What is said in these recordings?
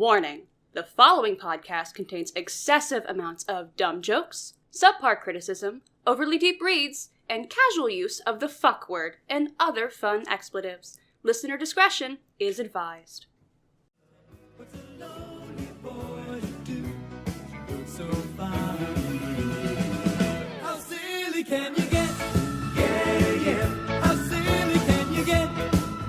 Warning. The following podcast contains excessive amounts of dumb jokes, subpar criticism, overly deep reads, and casual use of the fuck word and other fun expletives. Listener discretion is advised. What's a lonely boy to do so far? How silly can you get? Yeah, yeah. How silly can you get?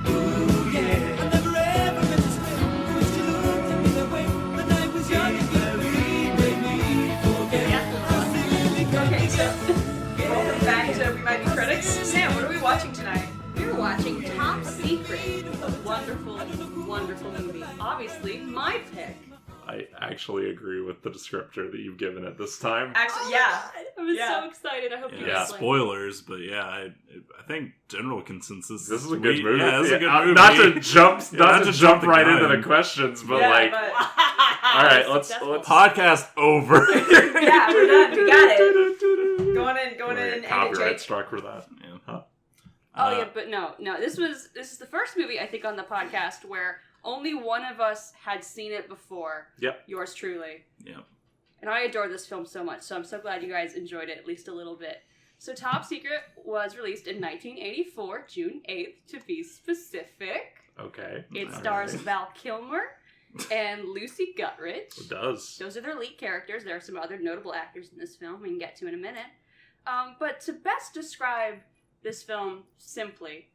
Ooh, yeah. I never ever meant to swim. Wish you looked at me that way. The night was young and very made me forget. How silly can you get? Welcome back to We Might Be Critics. Sam, what are we watching tonight? We're watching Top Secret, a wonderful, wonderful movie. Obviously, my pick. I actually agree with the descriptor that you've given it this time. Actually, yeah. I was Yeah. so excited. I hope you Yeah, guys spoilers, but yeah, I think general consensus. This is a good movie. Yeah, this is a good movie. Not to jump, Yeah, not to jump the right gun. into the questions, but Yeah, like, but- all right, let's Podcast over. Yeah, we're done. We got it. Going in and end it, Copyright Jake. struck for that. Yeah. Huh? Oh yeah, but no. This is the first movie I think on the podcast where only one of us had seen it before. Yep. Yours truly. Yeah. And I adore this film so much, so I'm so glad you guys enjoyed it at least a little bit. So Top Secret was released in 1984, June 8th to be specific. Okay. It All stars right. Val Kilmer and Lucy Guttridge. It does. Those are their lead characters. There are some other notable actors in this film we can get to in a minute. But to best describe this film simply,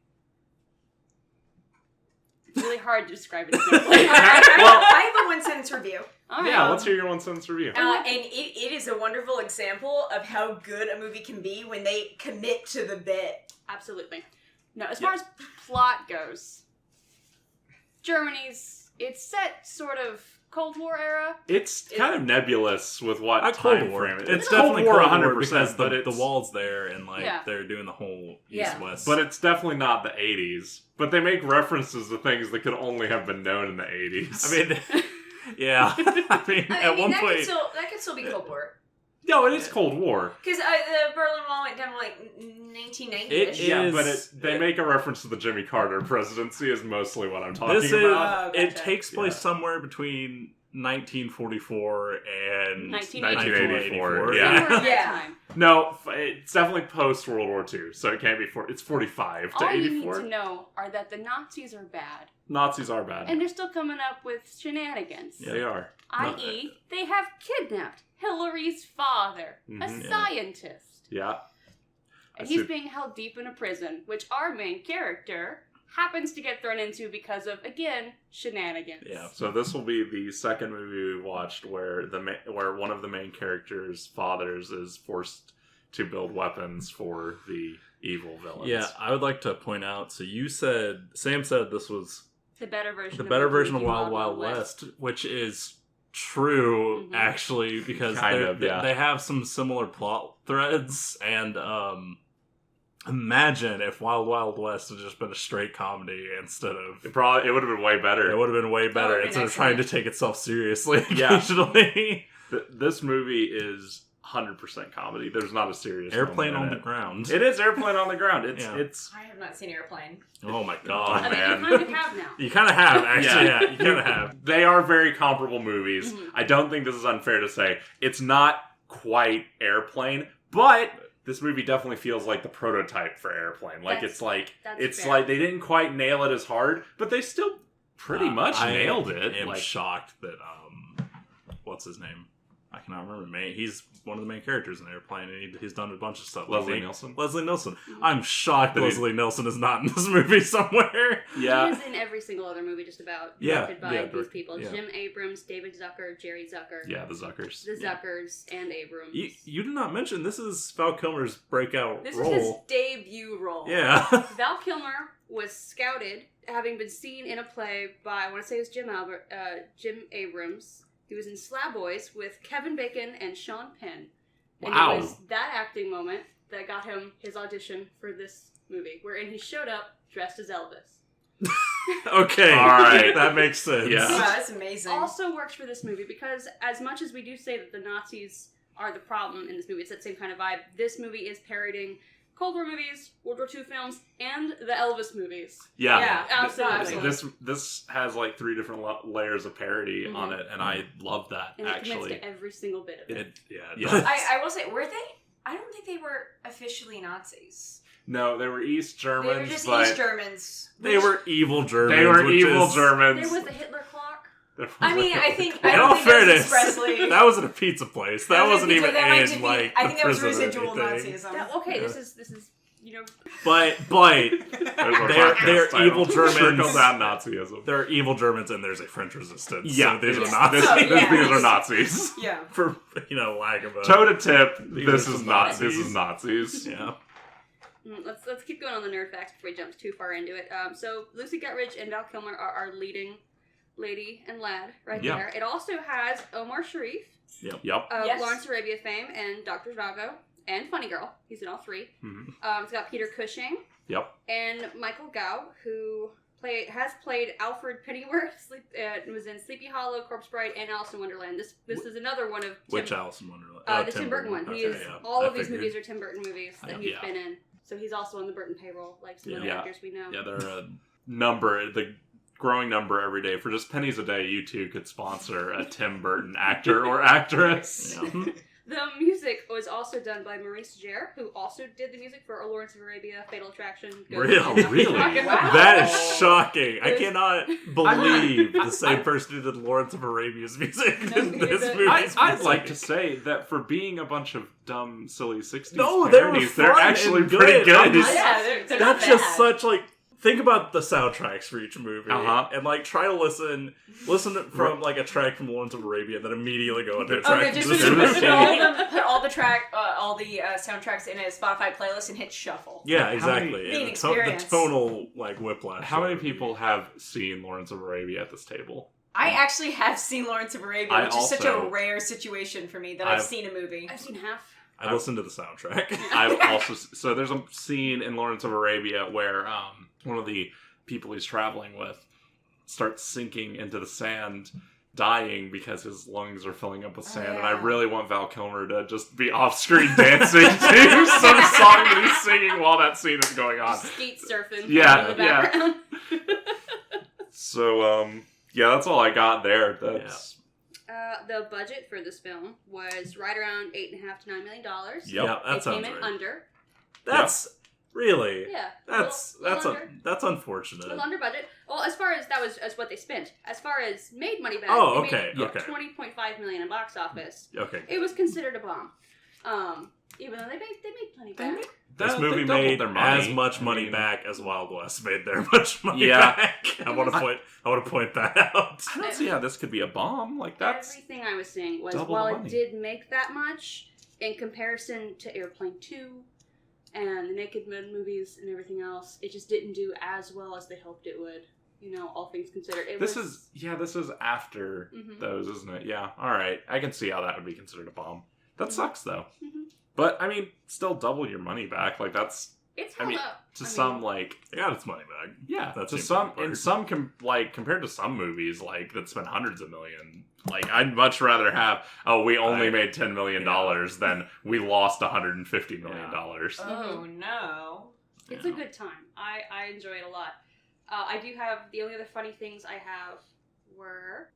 it's really hard to describe it simply. I have a one-sentence review. All right. Yeah, let's hear your one sentence review. And it is a wonderful example of how good a movie can be when they commit to the bit. Absolutely. No, as far as plot goes, it's set sort of Cold War era. It's kind of nebulous with what Not Cold time War. frame it. It's Cold definitely War Cold 100%, War because but the it's, wall's there and like Yeah. they're doing the whole Yeah. east-west. But it's definitely not the 80s. But they make references to things that could only have been known in the 80s. I mean, yeah. I mean, at one that point, could still be Cold War. no, it is Cold War. Because the Berlin Wall went down like 1990-ish. It Yeah, is- but they make a reference to the Jimmy Carter presidency is mostly what I'm talking this is about. Oh, it gotcha. takes place Yeah. somewhere between 1944 and 1984. We Yeah. were at that Yeah. time. No, it's definitely post World War II, so it can't be it's 45 to All you need 84. to know are that the Nazis are bad, Nazis are bad. and they're still coming up with shenanigans. They are. I.e., they have kidnapped Hillary's father, a Mhm. Yeah. scientist. Yeah. And I he's see. being held deep in a prison, which our main character happens to get thrown into because of, again, shenanigans. Yeah. So this will be the second movie we've watched where where one of the main characters' fathers is forced to build weapons for the evil villains. Yeah, I would like to point out. So Sam said this was The better version the of better the version of Mickey Wild Wild West, which is true Mhm. actually because Kind of, yeah. they have some similar plot threads and imagine if Wild Wild West had just been a straight comedy instead of It would have been way better. it would have been way better would've been instead of trying to excellent. take itself seriously Yeah. occasionally. This movie is 100% comedy. There's not a serious Airplane moment on in the ground. It is Airplane on the Ground. Yeah. It's I have not seen Airplane. Oh my I god. mean, man. you kind of have now. You kind of have actually. Yeah. Yeah, you kind of have. They are very comparable movies. Mhm. I don't think this is unfair to say. It's not quite Airplane, but this movie definitely feels like the prototype for Airplane. Like That's it's fair. like they didn't quite nail it as hard, but they still pretty much I nailed it. am Like, shocked that what's his name? I cannot remember. He's one of the main characters in Airplane, and he's done a bunch of stuff. Leslie Nielsen? Leslie Nielsen. Mhm. I'm shocked But Leslie Nielsen is not in this movie somewhere. yeah, He is in every single other movie just about Yeah, directed by yeah, these direct- people. yeah. Jim Abrams, David Zucker, Jerry Zucker. yeah, the Zuckers. The Yeah. Zuckers and Abrams. You did not mention this is Val Kilmer's breakout This role. is his debut role. Yeah. Val Kilmer was scouted, having been seen in a play by, I want to say it was Jim Abrams. He was in Slab Boys with Kevin Bacon and Sean Penn. And Wow. it was that acting moment that got him his audition for this movie, wherein he showed up dressed as Elvis. Okay. All right. That makes sense. Yeah. Wow, that's amazing. Also works for this movie because as much as we do say that the Nazis are the problem in this movie, it's that same kind of vibe. This movie is parodying Cold War movies, World War II films, and the Elvis movies. Yeah, absolutely. This has like 3 different layers of parody on it, and I love that. And it commits actually, to every single bit of it. Yeah. I will say, were they? I don't think they were officially Nazis. No, they were East Germans. They were just but East Germans. They were evil Germans. They were which evil is- Germans. There was the Hitler clock. I mean, I think In I all don't think that was fairness, expressly. that wasn't a pizza place. That wasn't even I in like think that was the prison or residual anything. Nazism. Okay, this is But There's our podcast they're title. evil Germans. Trickle down Nazism. there are evil Germans and there's a French resistance. Yeah, so these are Yes. Nazis. Oh, yeah. These are Nazis. Yeah. For lack of a Toe to tip, These this are is some not. Nazis. This is Nazis. yeah. Let's keep going on the nerd facts before we jump too far into it. So Lucy Guttridge and Val Kilmer are our leading lady and lad right Yeah. there. It also has Omar Sharif Yep. of Yes. Lawrence Arabia fame and Dr. Zhivago and Funny Girl. He's in all 3. Mhm. It's got Peter Cushing Yep. and Michael Gow, who has played Alfred Pennyworth, was in Sleepy Hollow, Corpse Bride, and Alice in Wonderland. This is another one of Which Alice in Wonderland? the Tim Burton one. Okay, He is yeah. all I of these figured. movies are Tim Burton movies that he's Yeah. been in. So he's also on the Burton payroll, like some of the Yeah. actors we know. Yeah, they're a number. The growing number every day. For just pennies a day, you too could sponsor a Tim Burton actor or actress. Yeah. The music was also done by Maurice Jarre, who also did the music for Lawrence of Arabia, Fatal Attraction. Ghost, Really? and Really? Rock and Roll. Wow. That is shocking. I It was- cannot believe the same person who did Lawrence of Arabia's music No, did this the- movie's I'd like to music. say that for being a bunch of dumb, silly 60s No, they were parodies, they're fun actually and pretty good. I'm good. just- Yeah, they're not That's just bad. such like think about the soundtracks for each movie and like try to listen from like a track from Lawrence of Arabia, then immediately go into a track Okay, from just this put- movie. put all the soundtracks in a Spotify playlist and hit shuffle. Yeah, How exactly. many- And An the experience. tonal like whiplash. How many of it. people have seen Lawrence of Arabia at this table? I actually have seen Lawrence of Arabia, I which is such a also- rare situation for me that I've I've- seen a movie. I've seen half. I listened to the soundtrack. I've also so there's a scene in Lawrence of Arabia where one of the people he's traveling with starts sinking into the sand, dying because his lungs are filling up with sand. And I yeah. really want Val Kilmer to just be off screen dancing to some song that he's singing while that scene is going on. Just skate surfing Yeah, in the yeah. background. So yeah, that's all I got there. That's The budget for this film was right around $8.5 to $9 million. Yep. Yeah, that It sounds came in right. under. That's really Yeah. that's under. that's unfortunate. A little under budget. Well, as far as that was as what they spent. As far as made money back, Oh, they okay, made okay. $20.5 million in box office. Okay. It was considered a bomb. Even though they made plenty back. This They movie doubled made their money. as much I money mean- back as Wild West made their much money Yeah. back. I want to point that out. I don't see how this could be a bomb. Like that's Everything I was seeing was double while the it money. did make that much in comparison to Airplane 2 and the Naked Men movies and everything else, it just didn't do as well as they hoped it would. You know, all things considered. this is after Mhm. those, isn't it? Yeah. All right. I can see how that would be considered a bomb. That sucks though. Mhm. But I mean, still double your money back. Like that's It's I held mean, up. to I some mean, like They got its money back. yeah. That's To the some important in part. some like compared to some movies like that spend hundreds of million. Like I'd much rather have we only made $10 million than we lost $150 million. Oh no. it's a good time. I enjoy it a lot. I do have the only other funny things I have were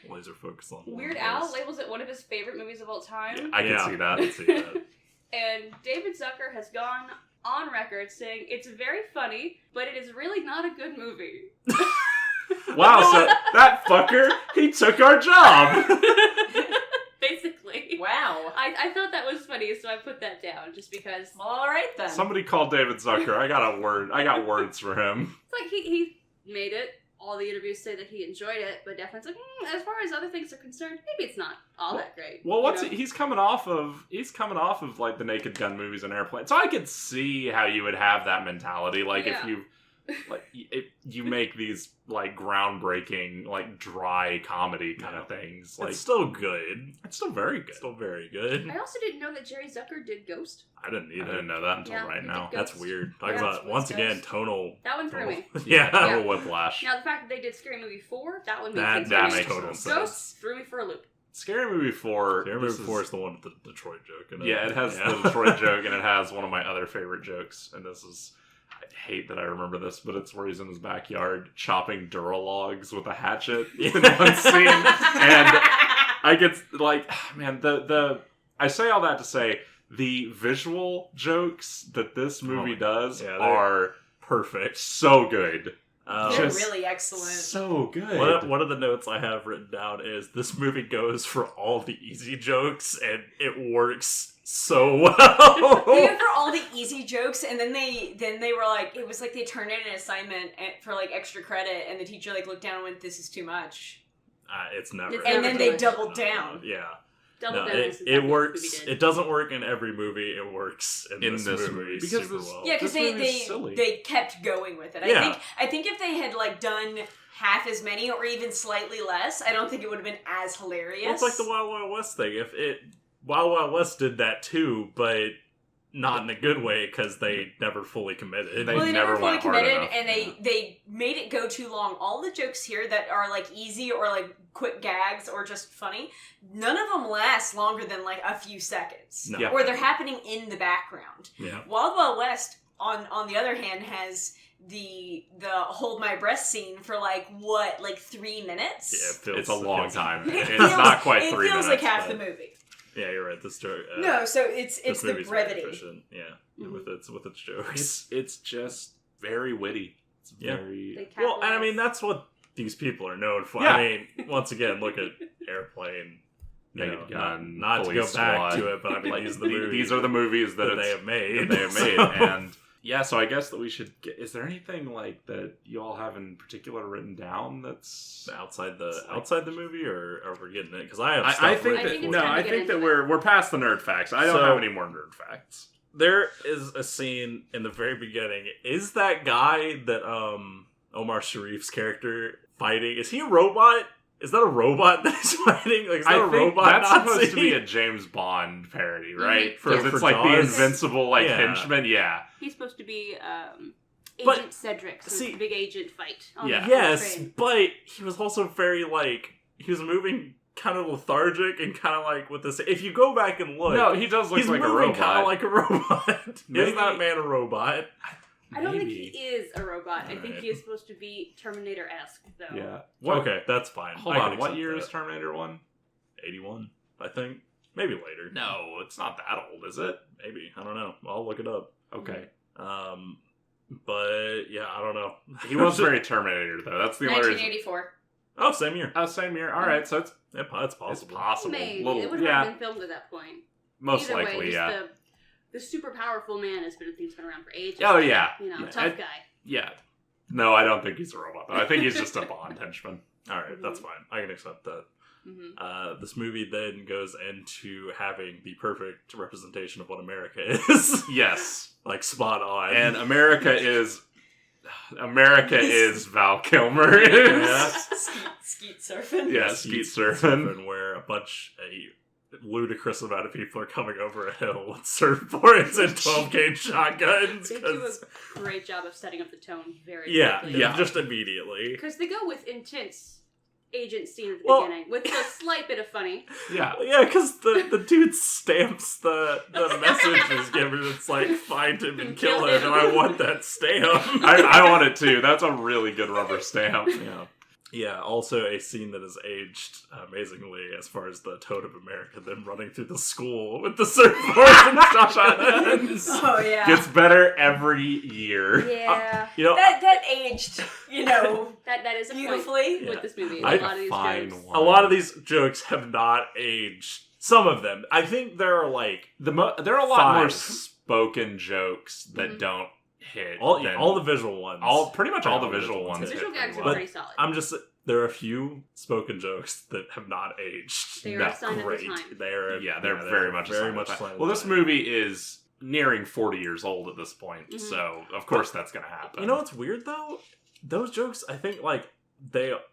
Laser focus on Weird one Al place. labels it one of his favorite movies of all time. I can Yeah, see that. I can see that. And David Zucker has gone on record saying it's very funny, but it is really not a good movie. Wow, so that fucker, he took our job. Basically. Wow. I thought that was funny, so I put that down just because Well, all right then. Somebody called David Zucker. I got words for him. it's like he made it. All the interviews say that he enjoyed it, but definitely it's like, as far as other things are concerned, maybe it's not all that great. Well, you know? he's coming off of like the Naked Gun movies and Airplane. So I could see how you would have that mentality. Like Yeah. if you if you make these like groundbreaking, like dry comedy kind of things. Like It's still good. it's still very good. Still very good. I also didn't know that Jerry Zucker did Ghost. I didn't I either. didn't know that until Yeah, right he now. did That's Ghost. weird. Talk Yeah, about that's once again Ghost. tonal. That one threw me. Yeah. Total whiplash. Now the fact that they did Scary Movie 4, that one made That sense. that to me. makes total sense. Ghost threw me for a loop. Scary Movie 4. Scary Movie 4 is the one with the Detroit joke in it. Yeah, it has the Detroit joke, and it has one of my other favorite jokes. And this is, I hate that I remember this, but it's where he's in his backyard chopping Duralogs with a hatchet in one scene. And I get, like, man, I say all that to say, the visual jokes that this movie does are perfect. So good. They're really excellent. So good. One of the notes I have written down is this movie goes for all the easy jokes and it works so well. They went for all the easy jokes, and then they were like, it was like they turned in an assignment for like extra credit, and the teacher like looked down and went, "This is too much." It's never. And then they doubled down. Yeah. It works. It doesn't work in every movie. It works in this movie because super well. Yeah, because they kept going with it. I think if they had like done half as many or even slightly less, I don't think it would have been as hilarious. Well, it's like the Wild Wild West thing. Wild Wild West did that too, but not in a good way because they never fully committed. They never fully committed, and they made it go too long. All the jokes here that are like easy or like quick gags or just funny, none of them last longer than like a few seconds. No. Or they're happening in the background. Yeah. Wild Wild West, on the other hand, has the hold my breath scene for like 3 minutes? Yeah, it's a long time. It's not quite 3 minutes. It feels like half the movie. Yeah, you're right. This joke. No, so it's the brevity. Yeah, with its jokes. It's just very witty. It's very well, and I mean that's what these people are known for. Yeah. I mean, once again, look at Airplane. Naked Gun, not to go back Squad. to it, but I mean these are the movies that they have made. And yeah, so I guess that we should get. Is there anything like that you all have in particular written down that's outside the movie, or are we getting it? Because I have. I think that we're past the nerd facts. I don't have any more nerd facts. There is a scene in the very beginning. Is that guy that Omar Sharif's character fighting? Is he a robot? Is that a robot that he's fighting? Like, is that a robot? That's Nazi? supposed to be a James Bond parody, right? For it's like Jaws? the invincible henchman. Yeah, he's supposed to be Agent Cedric. So it's a big agent fight. Yes, but he was also very he was moving kind of lethargic and kind of like with this. If you go back and look, no, he does look like a robot. Kind of like a robot. Is that man a robot? I don't think he is a robot. I think he is supposed to be Terminator-esque, though. Yeah. Okay, that's fine. Hold on. What year is Terminator 1? 81, I think. Maybe later. No, it's not that old, is it? Maybe. I don't know. I'll look it up. Okay. But yeah, I don't know. He was very Terminator, though. That's the only reason. 1984. Oh, same year. Same year. All right, so it's possible. It's possible. Maybe. It would have been filmed at that point. Most Either likely, way, yeah. The super powerful man has been a thing that's been around for ages. Oh, yeah. Tough guy. Yeah. No, I don't think he's a robot, though. I think he's just a Bond henchman. All right, that's fine. I can accept that. Mm-hmm. This movie then goes into having the perfect representation of what America is. Yes. Like, spot on. And America is Val Kilmer. Yeah. Skeet surfing. Yeah, skeet surfing. Where a ludicrous amount of people are coming over a hill with surfboards and 12-gauge shotguns. They do a great job of setting up the tone very quickly. Yeah, just immediately. Because they go with intense agent scene at the beginning, with a slight bit of funny. Yeah. Yeah, because the dude stamps the message he's given. It's like, find him and kill him, and I want that stamp. I want it too. That's a really good rubber stamp. Yeah. Yeah, also a scene that has aged amazingly as far as the tone of America, them running through the school with the surfboards and shotguns. Oh, yeah. Gets better every year. Yeah. That aged, that is beautifully with this movie. A lot of these jokes have not aged. Some of them. I think there are there are a lot more spoken jokes that don't hit. All the visual ones. Pretty much all the visual ones. The visual gags are pretty solid. There are a few spoken jokes that have not aged. They are a sign of the time. They're very much a sign. Well, this movie is nearing 40 years old at this point, so of course that's going to happen. You know what's weird though? Those jokes, I think,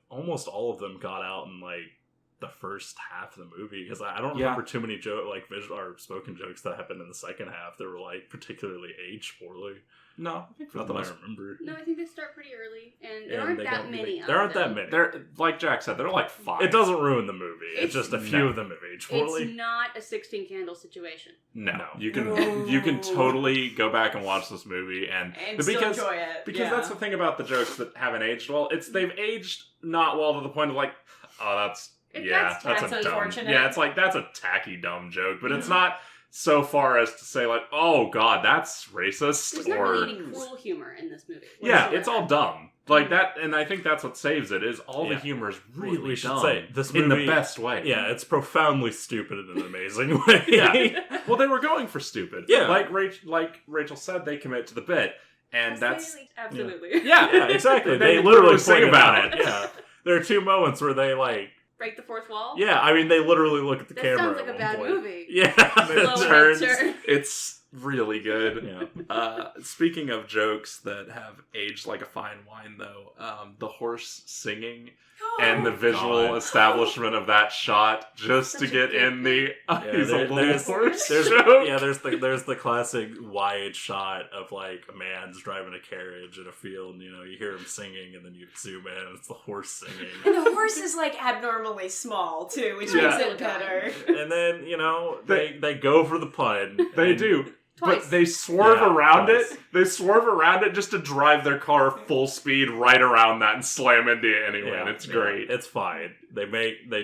almost all of them got out in the first half of the movie, because I don't remember too many visual or spoken jokes that happened in the second half that were like particularly aged poorly. No, I think for the I most remember. No, I think they start pretty early, and there aren't that many. There aren't that many. They're like Jack said, they're like 5. It doesn't ruin the movie. It's just a few of them have aged poorly. It's not a 16 candle situation. No. You can totally go back and watch this movie and still enjoy it. Because that's the thing about the jokes that haven't aged well. They've aged not well to the point of like, oh, that's a dumb. unfortunate. Yeah, it's like that's a tacky dumb joke, but it's not so far as to say like, oh god, that's racist. There's not really any cruel humor in this movie. Yeah, it's all dumb. Like that, and I think that's what saves it, is all the humor is really we should dumb. say, this movie, in the best way. Yeah, it's profoundly stupid in an amazing way. Yeah. Well, they were going for stupid. Yeah. Like Rachel said, they commit to the bit. And that's... Absolutely. Yeah, exactly. They literally sing about it. Yeah. There are 2 moments where they like... Break the fourth wall? Yeah, I mean, they literally look at the camera. That sounds like a bad movie. Yeah. It turns. It's really good. Yeah. Speaking of jokes that have aged like a fine wine, though, the horse singing and the visual establishment of that shot just to get in the he's a little horse joke. Yeah, there's the classic wide shot of like a man's driving a carriage in a field, and, you hear him singing, and then you zoom in and it's the horse singing. And the horse is like abnormally small too, which makes it better. And then, they go for the pun. They do. Twice. But they swerve around it. They swerve around it just to drive their car full speed right around that and slam into it anyway. And it's great. It's fine. They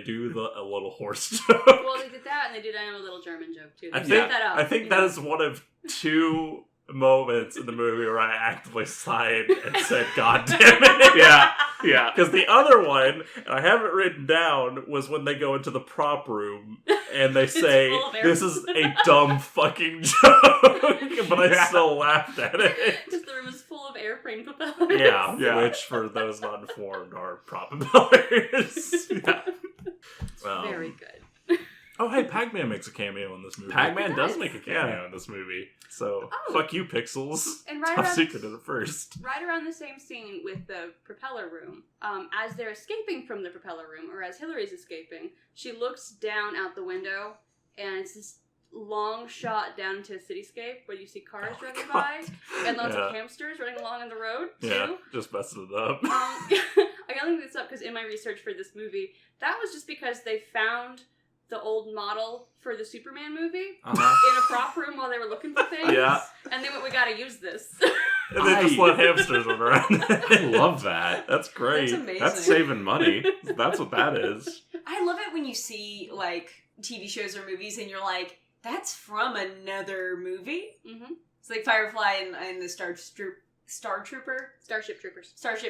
do a little horse joke. Well, they did that, and they did a little German joke too. I think that is one of 2 moments in the movie where I actively sighed and said, "God damn it!" Yeah. Because the other one, and I have it written down, was when they go into the prop room and they say, "This is a dumb fucking joke," but I still laughed at it. Because the room is full of airplane propellers. Yeah, which for those not informed are prop propellers. Very good. Oh, hey, Pac-Man makes a cameo in this movie. Pac-Man does make a cameo in this movie. So, fuck you, Pixels. And Top secret at first. Right around the same scene with the propeller room, as they're escaping from the propeller room, or as Hillary's escaping, she looks down out the window, and it's this long shot down into a cityscape where you see cars driving by, and lots of hamsters running along on the road, too. Yeah, just messing it up. I only looked this up because in my research for this movie, that was just because they found the old model for the Superman movie in a prop room while they were looking for things. Yeah. And they went, we gotta use this. And they just let hamsters run around. I love that. That's great. That's amazing. That's saving money. That's what that is. I love it when you see, like, TV shows or movies and you're like, that's from another movie? Mm-hmm. It's like Firefly and the Starship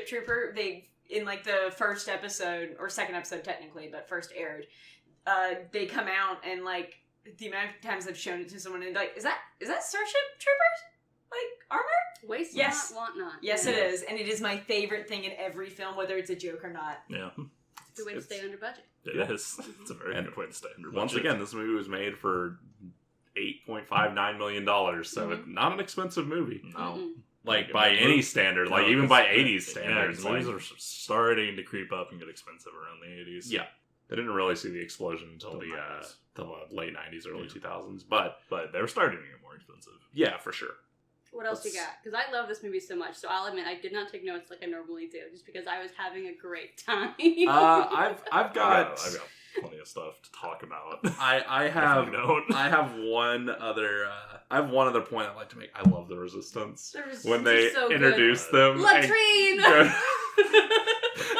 Trooper. They, in like the first episode, or second episode technically, but first aired, they come out and like the amount of times I've shown it to someone and like, is that Starship Troopers? Like armor? Waste yes. not, want not. Yes, it is, and it is my favorite thing in every film, whether it's a joke or not. Yeah, it's a good way to stay under budget. It is. It's a very good way to stay under budget. Once again, this movie was made for $8.59 million, so it's not an expensive movie. No. Like, by any standard, like, even by 80s standards. Yeah, movies are starting to creep up and get expensive around the 80s. Yeah. They didn't really see the explosion until the late 90s, early 2000s, but they were starting to get more expensive. Yeah, for sure. What else you got? Because I love this movie so much, so I'll admit I did not take notes like I normally do, just because I was having a great time. I've got plenty of stuff to talk about. I have one other point I'd like to make. I love the Resistance. When they so introduce them. Latrine!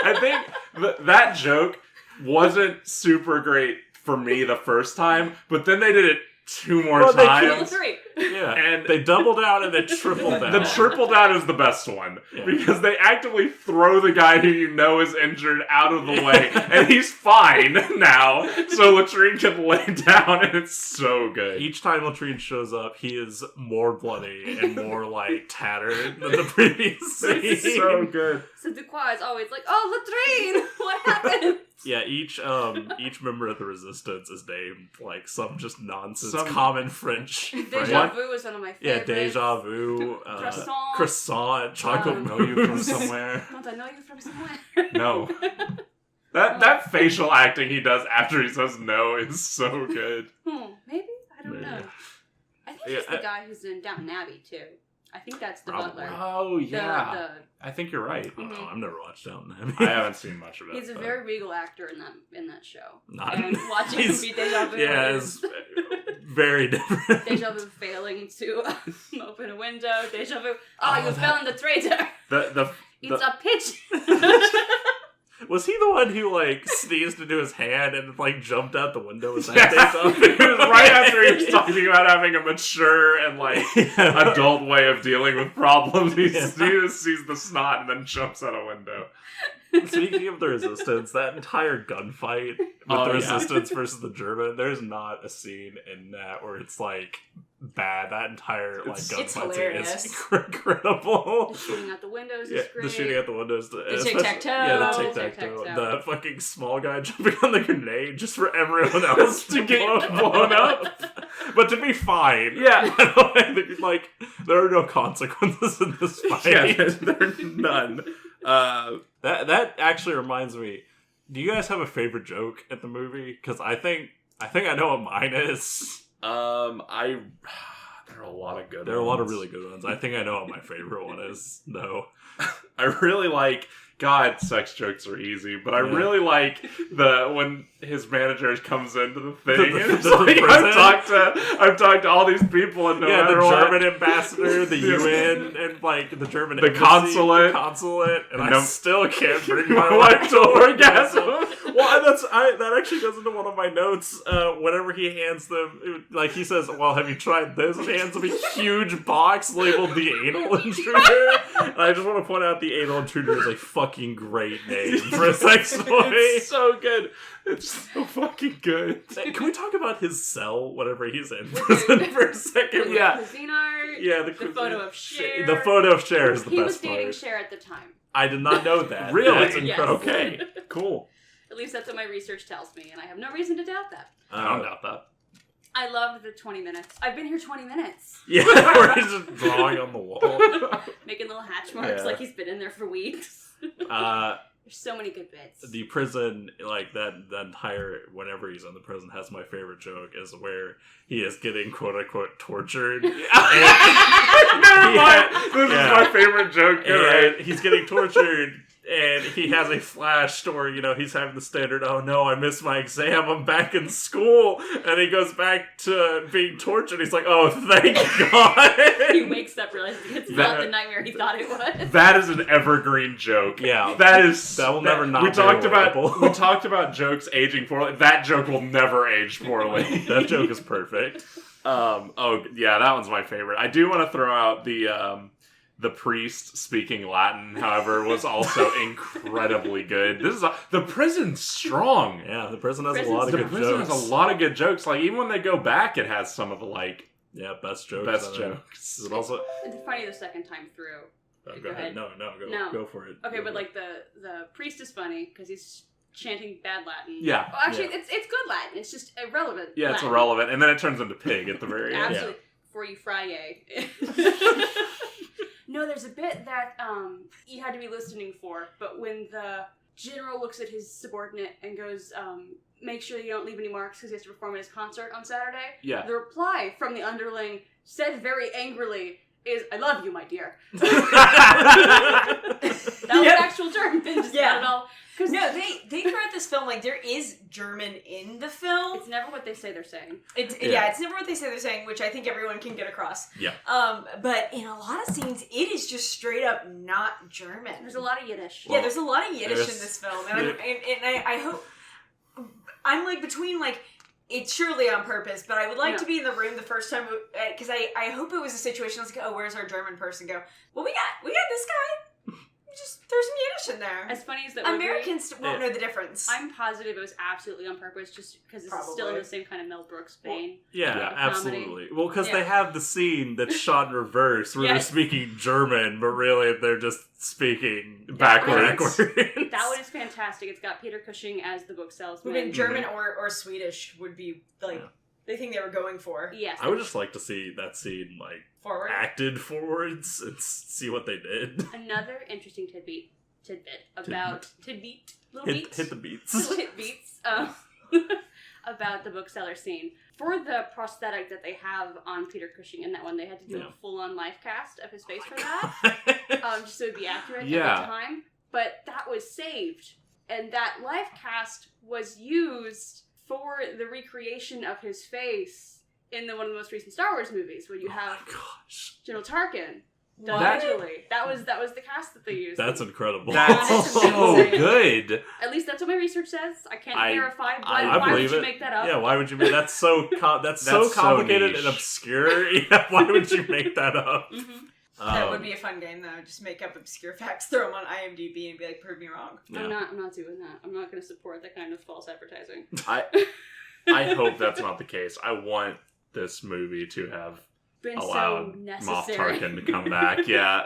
I think that joke wasn't super great for me the first time, but then they did it 2 more times. Yeah, and they double down and they triple down. The triple down is the best one because they actively throw the guy who you know is injured out of the way, and he's fine now, so Latrine can lay down, and it's so good. Each time Latrine shows up, he is more bloody and more like tattered than the previous scene. It's so good. So Duquois is always like, "Oh, Latrine, what happened?" Yeah, each member of the Resistance is named like some just nonsense common French. Deja vu is one of my favorites. Yeah, Deja vu, croissant, chocolate. Know you from somewhere. Don't I know you from somewhere? No. That facial acting he does after he says no is so good. Maybe? I don't know. I think he's the guy who's in Downton Abbey, too. I think that's the Probably. butler. Oh, yeah. I think you're right. I've never watched Downton Abbey. I haven't seen much of it. He's a very regal actor in that show. Not, and watching him be Deja Vu it's very different. Deja Vu failing to open a window. Deja Vu, you found the traitor. It's a pigeon. Was he the one who, like, sneezed into his hand and, like, jumped out the window? Was that Yeah. It was right after he was talking about having a mature and, like, adult way of dealing with problems. He sees the snot and then jumps out a window. Speaking of the Resistance, that entire gunfight with the Resistance versus the German, there's not a scene in that where it's, like, bad. That entire, like, gunfight scene is incredible. The shooting out the windows is great. The shooting out the windows. The tic-tac-toe. Yeah, the tic-tac-toe. The fucking small guy jumping on the grenade just for everyone else to get blown up. But to be fine. Yeah. Like, there are no consequences in this fight. Yeah, there are none. That actually reminds me. Do you guys have a favorite joke at the movie? Because I think I know what mine is. There are a lot of good ones. There are a lot of really good ones. I think I know what my favorite one is, though. I really like... God, sex jokes are easy, but I really like when his manager comes into the thing. And it's like, I've talked to all these people, and no matter the what, German ambassador, the UN, and like the German the embassy, consulate, and I still can't bring my wife to orgasm. Well, that actually goes into one of my notes. Whenever he hands them, like he says, "Well, have you tried this?" and he hands them a huge box labeled "the anal intruder." And I just want to point out the anal intruder is a fucking great name for a sex toy. It's so good. It's so fucking good. Can we talk about his cell whenever he's in prison for a second? The cuisine art. Yeah, the photo of Cher. The photo of Cher is the he best part. He was dating Cher at the time. I did not know that. Really? That's incredible. Yes. Okay, cool. At least that's what my research tells me, and I have no reason to doubt that. I don't doubt that. I loved the 20 minutes. I've been here 20 minutes. Yeah, where he's just drawing on the wall. Making little hatch marks like he's been in there for weeks. There's so many good bits. The prison, like that entire, whenever he's in the prison, has my favorite joke is where he is getting quote unquote tortured. Never mind. This is my favorite joke. And he's getting tortured. And he has a flash where, he's having the standard, oh no, I missed my exam, I'm back in school. And he goes back to being tortured. He's like, oh, thank God. He wakes up realizing it's not the nightmare he thought it was. That is an evergreen joke. Yeah. That will never not we be talked relatable. We talked about jokes aging poorly. That joke will never age poorly. That joke is perfect. That one's my favorite. I do want to throw out the priest speaking Latin, however, was also incredibly good. The prison's strong. Yeah, the prison has a lot of good jokes. The prison has a lot of good jokes. Like, even when they go back, it has some of the, best jokes. Best jokes. Is it also... It's funny the second time through. Go ahead. No, go for it. Okay, but, the priest is funny, because he's chanting bad Latin. Yeah. Well, actually, it's good Latin. It's just irrelevant. Yeah, it's Latin. irrelevant. And then it turns into pig at the very end. Absolutely. For you, Friday. No, there's a bit that you had to be listening for, but when the general looks at his subordinate and goes, make sure you don't leave any marks because he has to perform at his concert on Saturday, the reply from the underling, said very angrily, is, I love you, my dear. That was actual German, just not at all. No, they throughout this film, there is German in the film. It's never what they say they're saying. It's never what they say they're saying, which I think everyone can get across. Yeah. But in a lot of scenes, it is just straight up not German. There's a lot of Yiddish. Yeah, there's a lot of Yiddish in this film, and I hope I'm between it's surely on purpose, but I would like to be in the room the first time because I hope it was a situation. I was like, oh, where's our German person go? Well, we got this guy. Just throw some Yiddish in there. As funny as that Americans won't know the difference. I'm positive it was absolutely on purpose, just because it's still in the same kind of Mel Brooks vein. Absolutely. Well, because they have the scene that's shot in reverse, where they're speaking German, but really they're just speaking backwards. That one is fantastic. It's got Peter Cushing as the book salesman. German or Swedish would be the thing they were going for. Yes. I would just like to see that scene forward, acted forwards and see what they did. Another interesting tidbit. tidbit about little beats. Hit the beats. Little tidbits about the bookseller scene. For the prosthetic that they have on Peter Cushing in that one, they had to do a full-on life cast of his face for that, just so it would be accurate at the time. But that was saved, and that life cast was used for the recreation of his face in one of the most recent Star Wars movies, where you have General Tarkin. Digitally. That was the cast that they used. That's incredible. That's so good. At least that's what my research says. I can't verify. I Why would you make that up? Yeah, why would you make that's so so complicated niche. and obscure? Yeah, why would you make that up? Mm-hmm. That would be a fun game, though. Just make up obscure facts, throw them on IMDb, and be like, "Prove me wrong." Yeah. I'm not doing that. I'm not going to support that kind of false advertising. I hope that's not the case. I want this movie to have Been allowed so Moff necessary. Tarkin to come back. Yeah.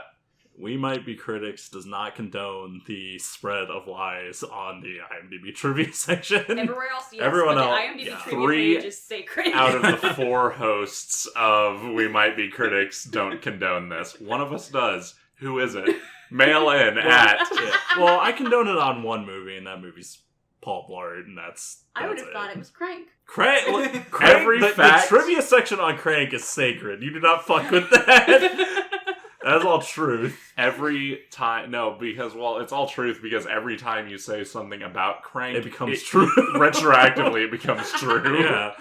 We Might Be Critics does not condone the spread of lies on the IMDb trivia section. Everywhere else, yes. Everyone but else, the IMDb yeah. trivia 3 page is sacred. Out of the 4 hosts of We Might Be Critics don't condone this. One of us does. Who is it? Mail in at... Yeah. Well, I condone it on one movie, and that movie's Paul Blart, and that's I would have thought it was Crank. Crank. Every the fact- trivia section on Crank is sacred. You do not fuck with that. That's all truth. Every time... No, because, well, it's all truth because every time you say something about Crank... It becomes true. Retroactively, it becomes true. Yeah.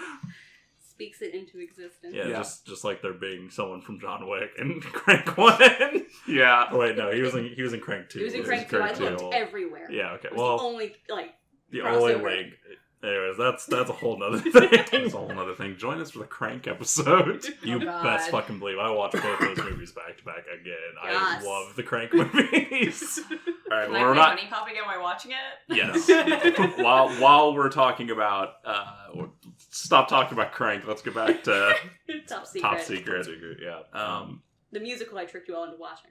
Speaks it into existence. Yeah, Yeah. just like there being someone from John Wick and Crank 1. Yeah. Oh wait, no, he was in Crank 2. It was in It Crank was 2. I Crank looked 2. everywhere. Yeah, okay. It was Well, the only, the only crossover. way. Anyways, that's a whole nother That's thing. a whole other thing. Join us for the Crank episode. You Oh, God. best fucking believe I watched both those movies back to back again. Yes. I love the Crank movies. All right, Can well, I we're play not... Honey Pop again while watching it? Yes. while we're talking about... stop talking about Crank. Let's get back to Top Secret. Top Secret. Yeah. The musical I tricked you all into watching.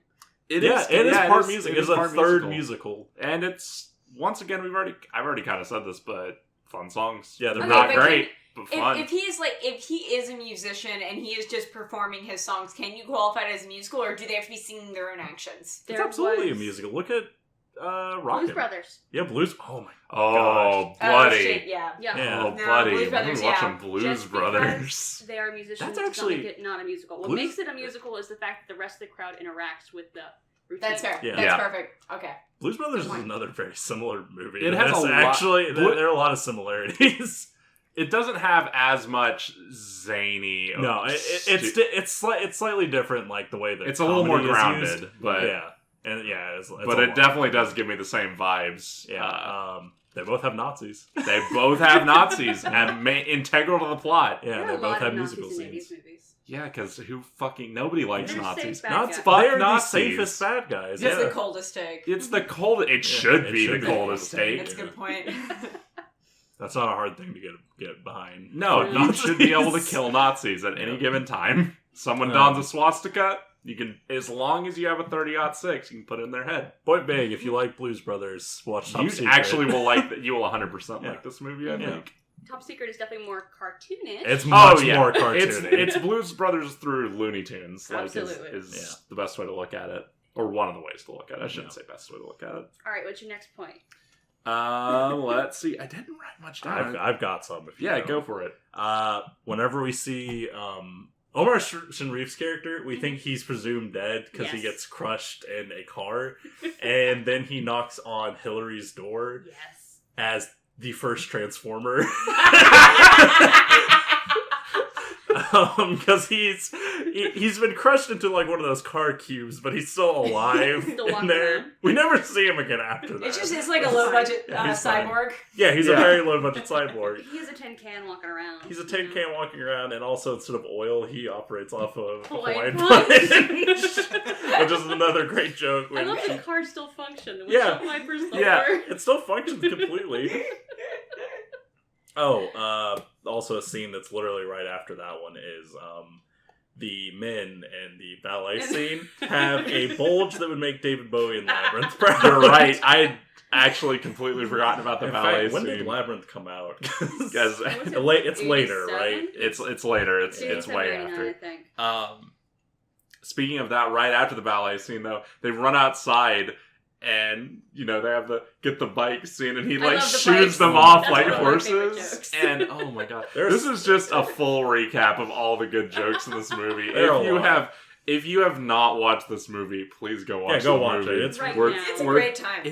It It is part music. it It's is a part third musical. and it's once again I've already kind of said this, but fun songs. Yeah, they're Okay, not but great, but fun. If he is a musician and he is just performing his songs, can you qualify it as a musical, or do they have to be singing their own actions? It's There absolutely a was musical. Look at Blues Rocket. Brothers. Yeah, Blues. Oh my. oh, Oh, buddy. shit, yeah. Yeah. Yeah. Oh, No, buddy. Blues Brothers, We're watching yeah. Blues Just Brothers. because they are musicians That's does actually- not make it not a musical. What Blues- makes it a musical is the fact that the rest of the crowd interacts with the routine. That's fair. Yeah. That's Yeah. perfect. Okay. Blues Brothers is Good point. another very similar movie. It to has this. a lot- Actually, Blue- there are a lot of similarities. It doesn't have as much zany. No, it's slightly different, like the way that It's a little more comedy is grounded, used. but yeah, and yeah, it's but a it lot. definitely does give me the same vibes. Yeah, they both have Nazis. They both have Nazis and integral to the plot. Yeah, There are they a both lot have of musical Nazis in scenes. 80s movies. Yeah, because nobody likes They're Nazis. safe bad Nazis, guys. Fuck they're Nazis. the safest bad guys. It's Yeah. the coldest take. It's the cold. It should it be should the be. coldest take. That's a good point. That's not a hard thing to get behind. No, Fuck you should be able to Nazis. kill Nazis at any given time. Someone Um, dons a swastika, you can, as long as you have a 30-06, you can put it in their head. Point being, if you like Blues Brothers, watch Top You Secret. actually will like that. You will 100% Yeah. like this movie. I Yeah. think Top Secret is definitely more cartoonish. It's much yeah. more cartoony. It's Blues Brothers through Looney Tunes. Like, Absolutely. is the best way to look at it, or one of the ways to look at it. I shouldn't say best way to look at it. All right, what's your next point? Let's see. I didn't write much down. I've got some. If you Yeah, know. go for it. Whenever we see Omar Sharif's character, we think he's presumed dead because he Yes. gets crushed in a car, and then he knocks on Hillary's door Yes. as the first Transformer. Because he's been crushed into like one of those car cubes, but he's still alive Still in walking there. around. We never see him again after that. It's like a low budget Yeah, he's fine. cyborg. Yeah, he's a Yeah. very low budget cyborg. He has a tin can walking around. He's a tin can walking around, and also instead of oil, he operates off of Hawaiian Hawaiian Punch. Punch, which is another great joke. I When love that cars still function. The Yeah. windshield wipers still Yeah. work. it still functions completely. Also a scene that's literally right after that one is the men in the ballet scene have a bulge that would make David Bowie in Labyrinth proud. You're right. I actually completely forgotten about the In ballet fact, when scene. did Labyrinth come out? Guys, Was it It's later, 87? right? it's later. It's 87, way 89, after. I think. Speaking of that, right after the ballet scene, though, they run outside, and you know they have the get the bike scene, and he I like love the shoots bikes. them off That's like one of my favorite horses. jokes. And oh my god, There's- this is just a full recap of all the good jokes in this movie. There are a lot. If you have not watched this movie, please go watch. go the watch movie. it. It's Right We're- now. It's a we're- great time.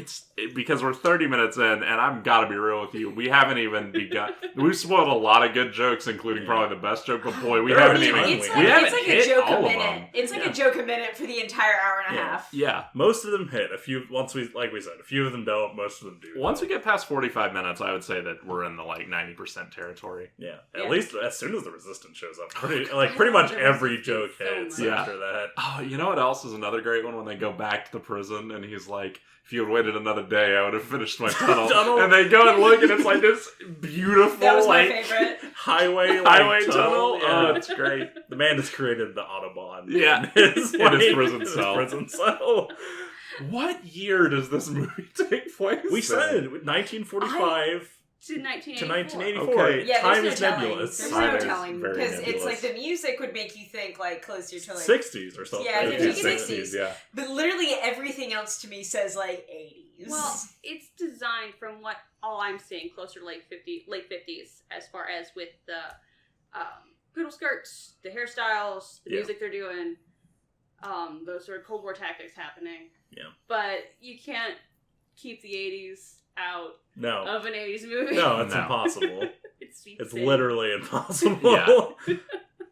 Because we're 30 minutes in, and I've got to be real with you. We haven't even begun. We've spoiled a lot of good jokes, including probably the best joke. But boy, we There haven't are even. tons. It's we like, haven't it's like hit a joke all a of minute. them. It's like a joke a minute for the entire hour and a half. Yeah. Most of them hit. A few, like we said, a few of them don't. Most of them do. Once we get past 45 minutes, I would say that we're in the like 90% territory. Yeah, Yeah. at least as soon as the Resistance shows up, pretty I pretty love much the every Resistance joke so hits much. Yeah. after that. Oh, you know what else is another great one? When they go back to the prison, and he's like, "If you had waited another day, I would have finished my tunnel." Tunnel. And they go and look, and it's like this beautiful, That was my like favorite. Highway tunnel. Yeah. Oh, it's great. The man has created the Autobahn. Yeah. in his, In his like, prison cell. prison cell. What year does this movie take place? We in? said 1945 To 1984. to 1984. Okay. Yeah, Time there's is no telling. nebulous. There's Time no is telling very because it's nebulous. like the music would make you think like closer to like 60s or something. Yeah, 50s, 50s, 60s, yeah. But literally everything else to me says like 80s. Well, it's designed from what all I'm seeing closer to late 50s as far as with the poodle skirts, the hairstyles, the Yeah. music they're doing, those sort of Cold War tactics happening. Yeah. But you can't keep the 80s out No. of an 80s movie. No, it's No. impossible. It's It's insane. literally impossible. Yeah.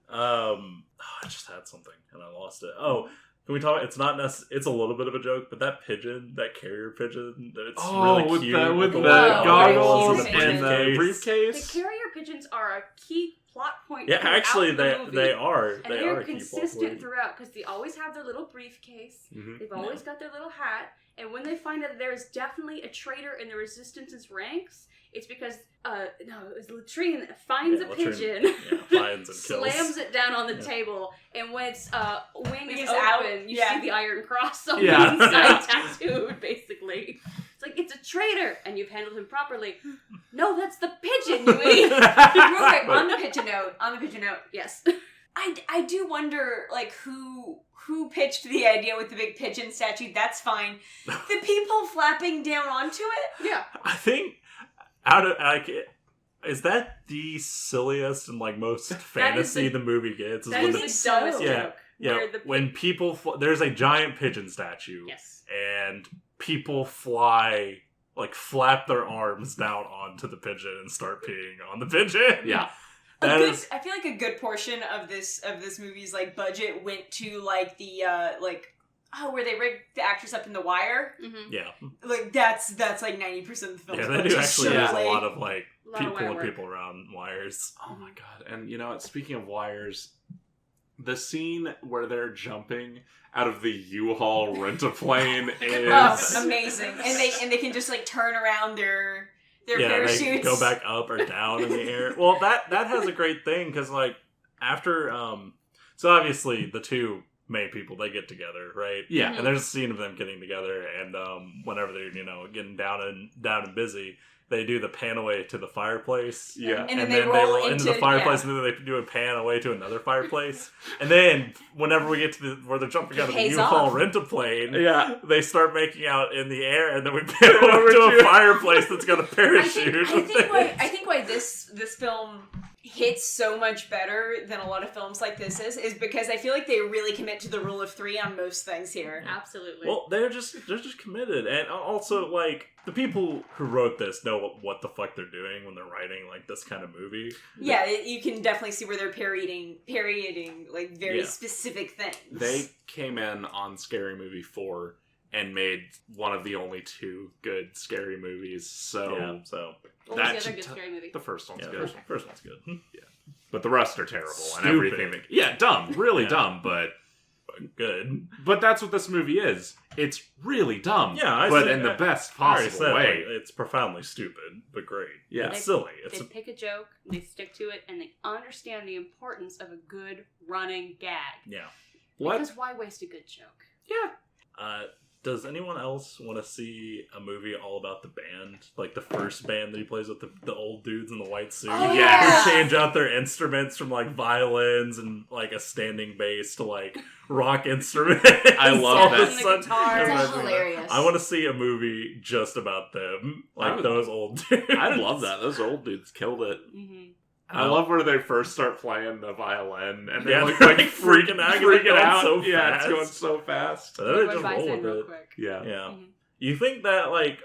I just had something and I lost it. Oh, can we talk? It's not it's a little bit of a joke, but that pigeon, that carrier pigeon, it's really with cute. with the Wow. goggles Very and cute. the The briefcase. carrier pigeons are a key plot point. Yeah, throughout actually, the movie. they are. And They they're are a key plot consistent point. throughout because they always have their little briefcase. Mhm. They've always got their little hat. And when they find out that there is definitely a traitor in the Resistance's ranks, it's because it's Latrine that finds Yeah, a Latrine, pigeon, yeah, finds and kills. slams it down on the Yeah. table, and when its wing is Wing is open, out, you yeah. see the Iron Cross on Yeah. the inside Yeah. tattooed, basically. It's like, it's a traitor, and you've handled him properly. No, that's the pigeon, you idiot! Real quick, on the pigeon note, Yes. I do wonder like who pitched the idea with the big pigeon statue. That's fine. The people flapping down onto it. Yeah. I think is that the silliest and like most fantasy the movie gets? Is That when is the, the so. dumbest Yeah. joke. yeah, Where the when people there's a giant pigeon statue. Yes. And people fly, like flap their arms down onto the pigeon and start peeing on the pigeon. Yeah. That is- I feel like a good portion of this movie's like budget went to like the where they rigged the actress up in the wire. Mm-hmm. Yeah. Like that's like 90% of the film. Yeah, they do actually Yeah. use a lot of like A lot of wire pulling work. people around wires. Oh my god. And you know what? Speaking of wires, the scene where they're jumping out of the U-Haul rent-a-plane is... Oh, amazing! And they can just like turn around their Yeah, parachutes. they go back up or down in the air. Well, that has a great thing because like after so obviously the two main people they get together, right? Yeah. And there's a scene of them getting together, and whenever they're getting down and busy, they do the pan away to the fireplace. Yeah. And then they roll into the into- fireplace, yeah. and then they do a pan away to another fireplace. And then whenever we get to where they're jumping out of the pays U-Haul off. rent-a-plane, Yeah. they start making out in the air, and then we pan over Over to to- a fireplace that's got a parachute. I think why this film hits so much better than a lot of films like this is because I feel like they really commit to the rule of three on most things here. Absolutely. Well, they're just committed, and also like the people who wrote this know what the fuck they're doing when they're writing like this kind of movie. Yeah, you can definitely see where they're parodying like very Yeah. specific things. They came in on Scary Movie 4 and made one of the only two good scary movies. So Yeah, so what was that the other should good t- scary movie? the first one's yeah, good. first one's good. But the rest are terrible Stupid. and everything. Dumb, really Yeah. dumb, but Good. that's what this movie is. It's really dumb. Yeah, I but said- in the best I already possible said, way. like, it's profoundly stupid, but great. Yeah. It's silly. It's They pick a joke, they stick to it, and they understand the importance of a good running gag. yeah. What? Because why waste a good joke? Yeah. Does anyone else want to see a movie all about the band? Like the first band that he plays with, the old dudes in the white suit? Oh, yeah. Who change out their instruments from like violins and like a standing bass to like rock instruments. I love All that. of a sudden, Guitar. That's imagine that. hilarious. I want to see a movie just about them. Like those old dudes. I love that. Those old dudes killed it. Mm-hmm. I love where they first start playing the violin and they're Yeah, like, they're, like, freaking out 'cause freaking they're going out. so Yeah, it's fast. going so fast. So then they Went just by roll saying with real it. quick. Yeah. Yeah. Mhm. You think that like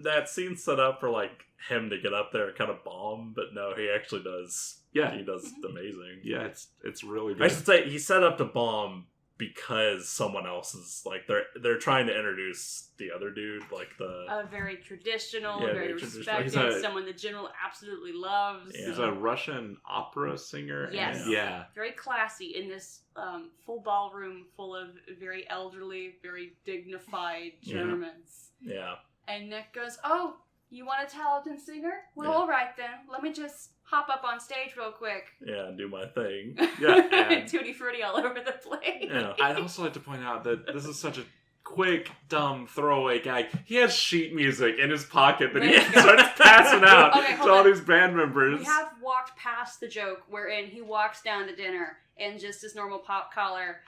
that scene's set up for like him to get up there and kind of bomb, but no, he actually does. Yeah. He does amazing. Yeah, it's really I good. should say he set up to bomb because someone else is like they're trying to introduce the other dude, like the A very traditional, Yeah, very very traditional. respected, He's a- someone the general absolutely loves. Yeah. He's a Russian opera singer. Yes. And, yeah. Very classy in this full ballroom full of very elderly, very dignified Yeah. Germans. yeah. And Nick goes, "Oh, you want a talented singer? Well, Yeah. all right then. Let me just hop up on stage real quick." Yeah, and do my thing. Yeah, and- Tutti frutti all over the place. Yeah. I'd also like to point out that this is such a quick, dumb throwaway gag. He has sheet music in his pocket that he Yeah. starts passing out Okay, to hold all on. these band members. We have walked past the joke wherein he walks down to dinner in just his normal pop collar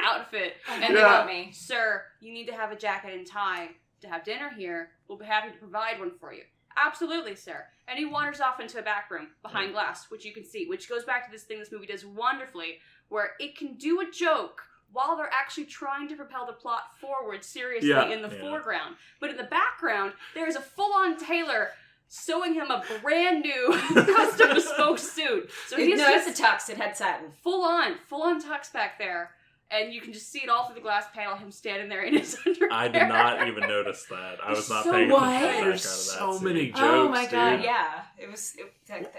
outfit. And they Yeah. go, me. "Sir, you need to have a jacket and tie to have dinner here. We'll be happy to provide one for you." "Absolutely, sir." And he wanders off into a back room behind glass, which you can see, which goes back to this thing this movie does wonderfully, where it can do a joke while they're actually trying to propel the plot forward seriously Yeah. in the Yeah. foreground. But in the background, there is a full-on tailor sewing him a brand new custom bespoke suit. So he's No, just it's a tux. It had satin. full on tux back there. And you can just see it all through the glass panel, him standing there in his underwear. I did not even notice that. I was not So paying what? attention to the background of There's that so scene. many jokes. Oh my god, dude. yeah. It was.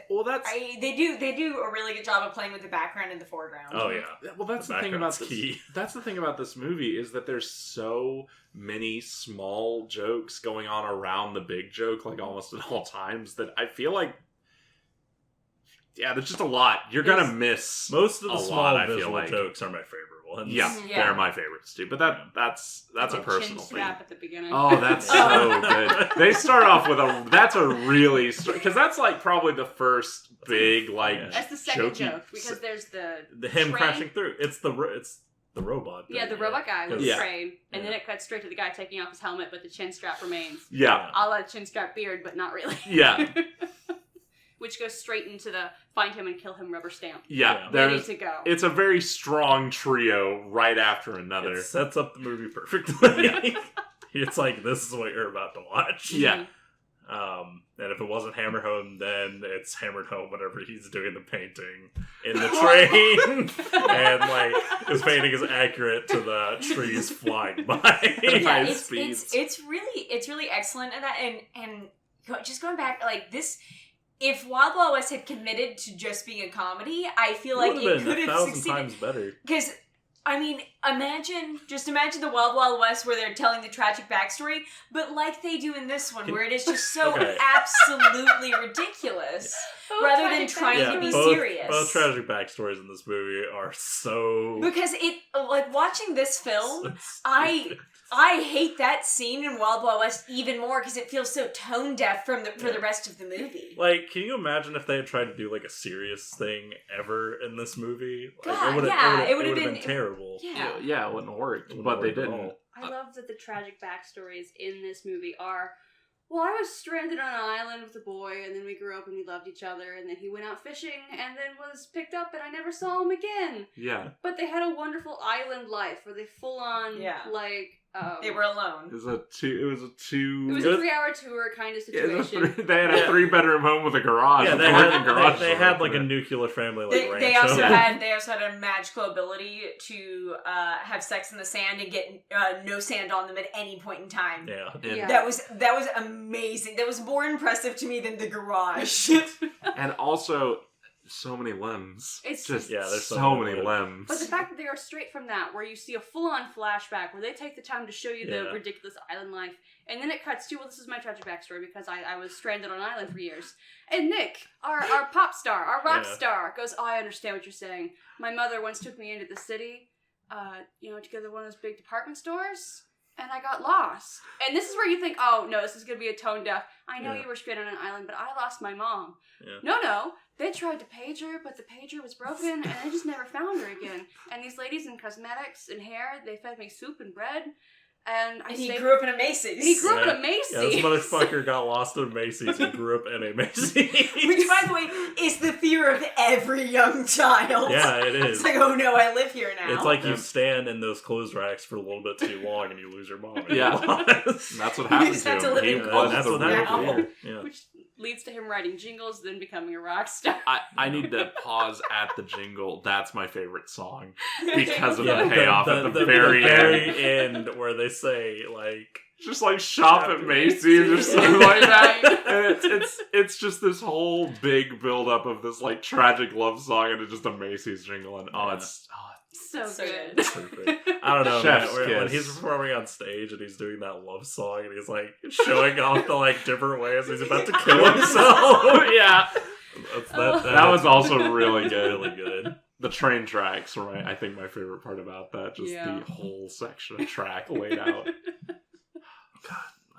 Well, that's They do a really good job of playing with the background and the foreground. Oh yeah. well, that's The the thing about background's this. key. That's the thing about this movie is that there's so many small jokes going on around the big joke, like almost at all times, that I feel like. Yeah, there's just a lot. You're gonna miss Most of the a small lot, I feel visual like. jokes are my favorite ones. Yeah, Yeah. they're my favorites too. But that's a Chin personal thing. strap at the beginning. Oh, that's so good. They start off with that's a really because that's like probably the first big like Yeah. That's the second jokey- joke, because there's the Him train. crashing through. It's the robot. Yeah, thing, the robot guy with Yeah. the train, and Yeah. then it cuts straight to the guy taking off his helmet, but the chin strap remains. Yeah, A la chin strap beard, but not really. yeah, Which goes straight into the find him and kill him rubber stamp. yeah. Yeah. Ready There's to go. it's a very strong trio right after another. It sets up the movie perfectly. Yeah. It's like, this is what you're about to watch. Yeah. And if it wasn't hammered home, then it's hammered home whenever he's doing the painting in the train. And like his painting is accurate to the trees flying by. Yeah, High it's speeds. it's really excellent at that, and just going back like this. If Wild Wild West had committed to just being a comedy, I feel like It it would have could been have 1,000 succeeded. times better. Because, I mean, imagine the Wild Wild West where they're telling the tragic backstory, but like they do in this one, where it is just so Okay. absolutely ridiculous, rather than trying to be serious. Both tragic backstories in this movie are so. Because it, like, watching this film, so I hate that scene in Wild Wild West even more because it feels so tone deaf for the rest of the movie. Like, can you imagine if they had tried to do like a serious thing ever in this movie? Like, God, it would have been been terrible. Yeah. Yeah, it wouldn't have worked, It wouldn't but they work at didn't. all. I love that the tragic backstories in this movie are, well, I was stranded on an island with a boy, and then we grew up and we loved each other, and then he went out fishing, and then was picked up, and I never saw him again. Yeah, But they had a wonderful island life, where they full on, Yeah. like, They were alone. it was a two. It was a 3-hour tour kind of Yeah, it was a situation. they had a 3-bedroom home with a garage. Yeah, with they a working garage had, they door had like in a it. nuclear family like They ranch. also home. had a magical ability to have sex in the sand and get no sand on them at any point in time. Yeah. And, Yeah. That was amazing. That was more impressive to me than the garage. and also so many limbs. It's just Yeah, there's so many many limbs. But the fact that they are straight from that, where you see a full-on flashback, where they take the time to show you the Yeah. ridiculous island life, and then it cuts to, well, this is my tragic backstory, because I was stranded on an island for years. And Nick, our pop star, our rock Yeah. star, goes, oh, I understand what you're saying. My mother once took me into the city, to go to one of those big department stores, and I got lost. And this is where you think, oh, no, this is going to be a tone deaf. I know Yeah. you were stranded on an island, but I lost my mom. Yeah. No. They tried to page her, but the pager was broken, and they just never found her again. And these ladies in cosmetics and hair, they fed me soup and bread. And he grew up in a Macy's. He grew up in a Macy's. Yeah, this motherfucker got lost in Macy's and grew up in a Macy's. Which, by the way, is the fear of every young child. Yeah, it is. It's like, oh no, I live here now. It's like you stand in those clothes racks for a little bit too long and you lose your mom. Yeah. That's what happened just to have to him. live He in was clothes That's the what real happened. deal. Yeah. Which leads to him writing jingles, then becoming a rock star. I need to pause at the jingle. That's my favorite song because of Yeah, the payoff at the very end. end where they say, like, Just like shop at Macy's or something like that. And it's just this whole big build up of this like tragic love song and it's just a Macy's jingle and it's So good. perfect. I don't know, Chef's man. When kiss. he's performing on stage and he's doing that love song and he's like showing off the like different ways he's about to kill himself. yeah. That was also really good. Really good. The train tracks were I think my favorite part about that. Just Yeah. the whole section of track laid out.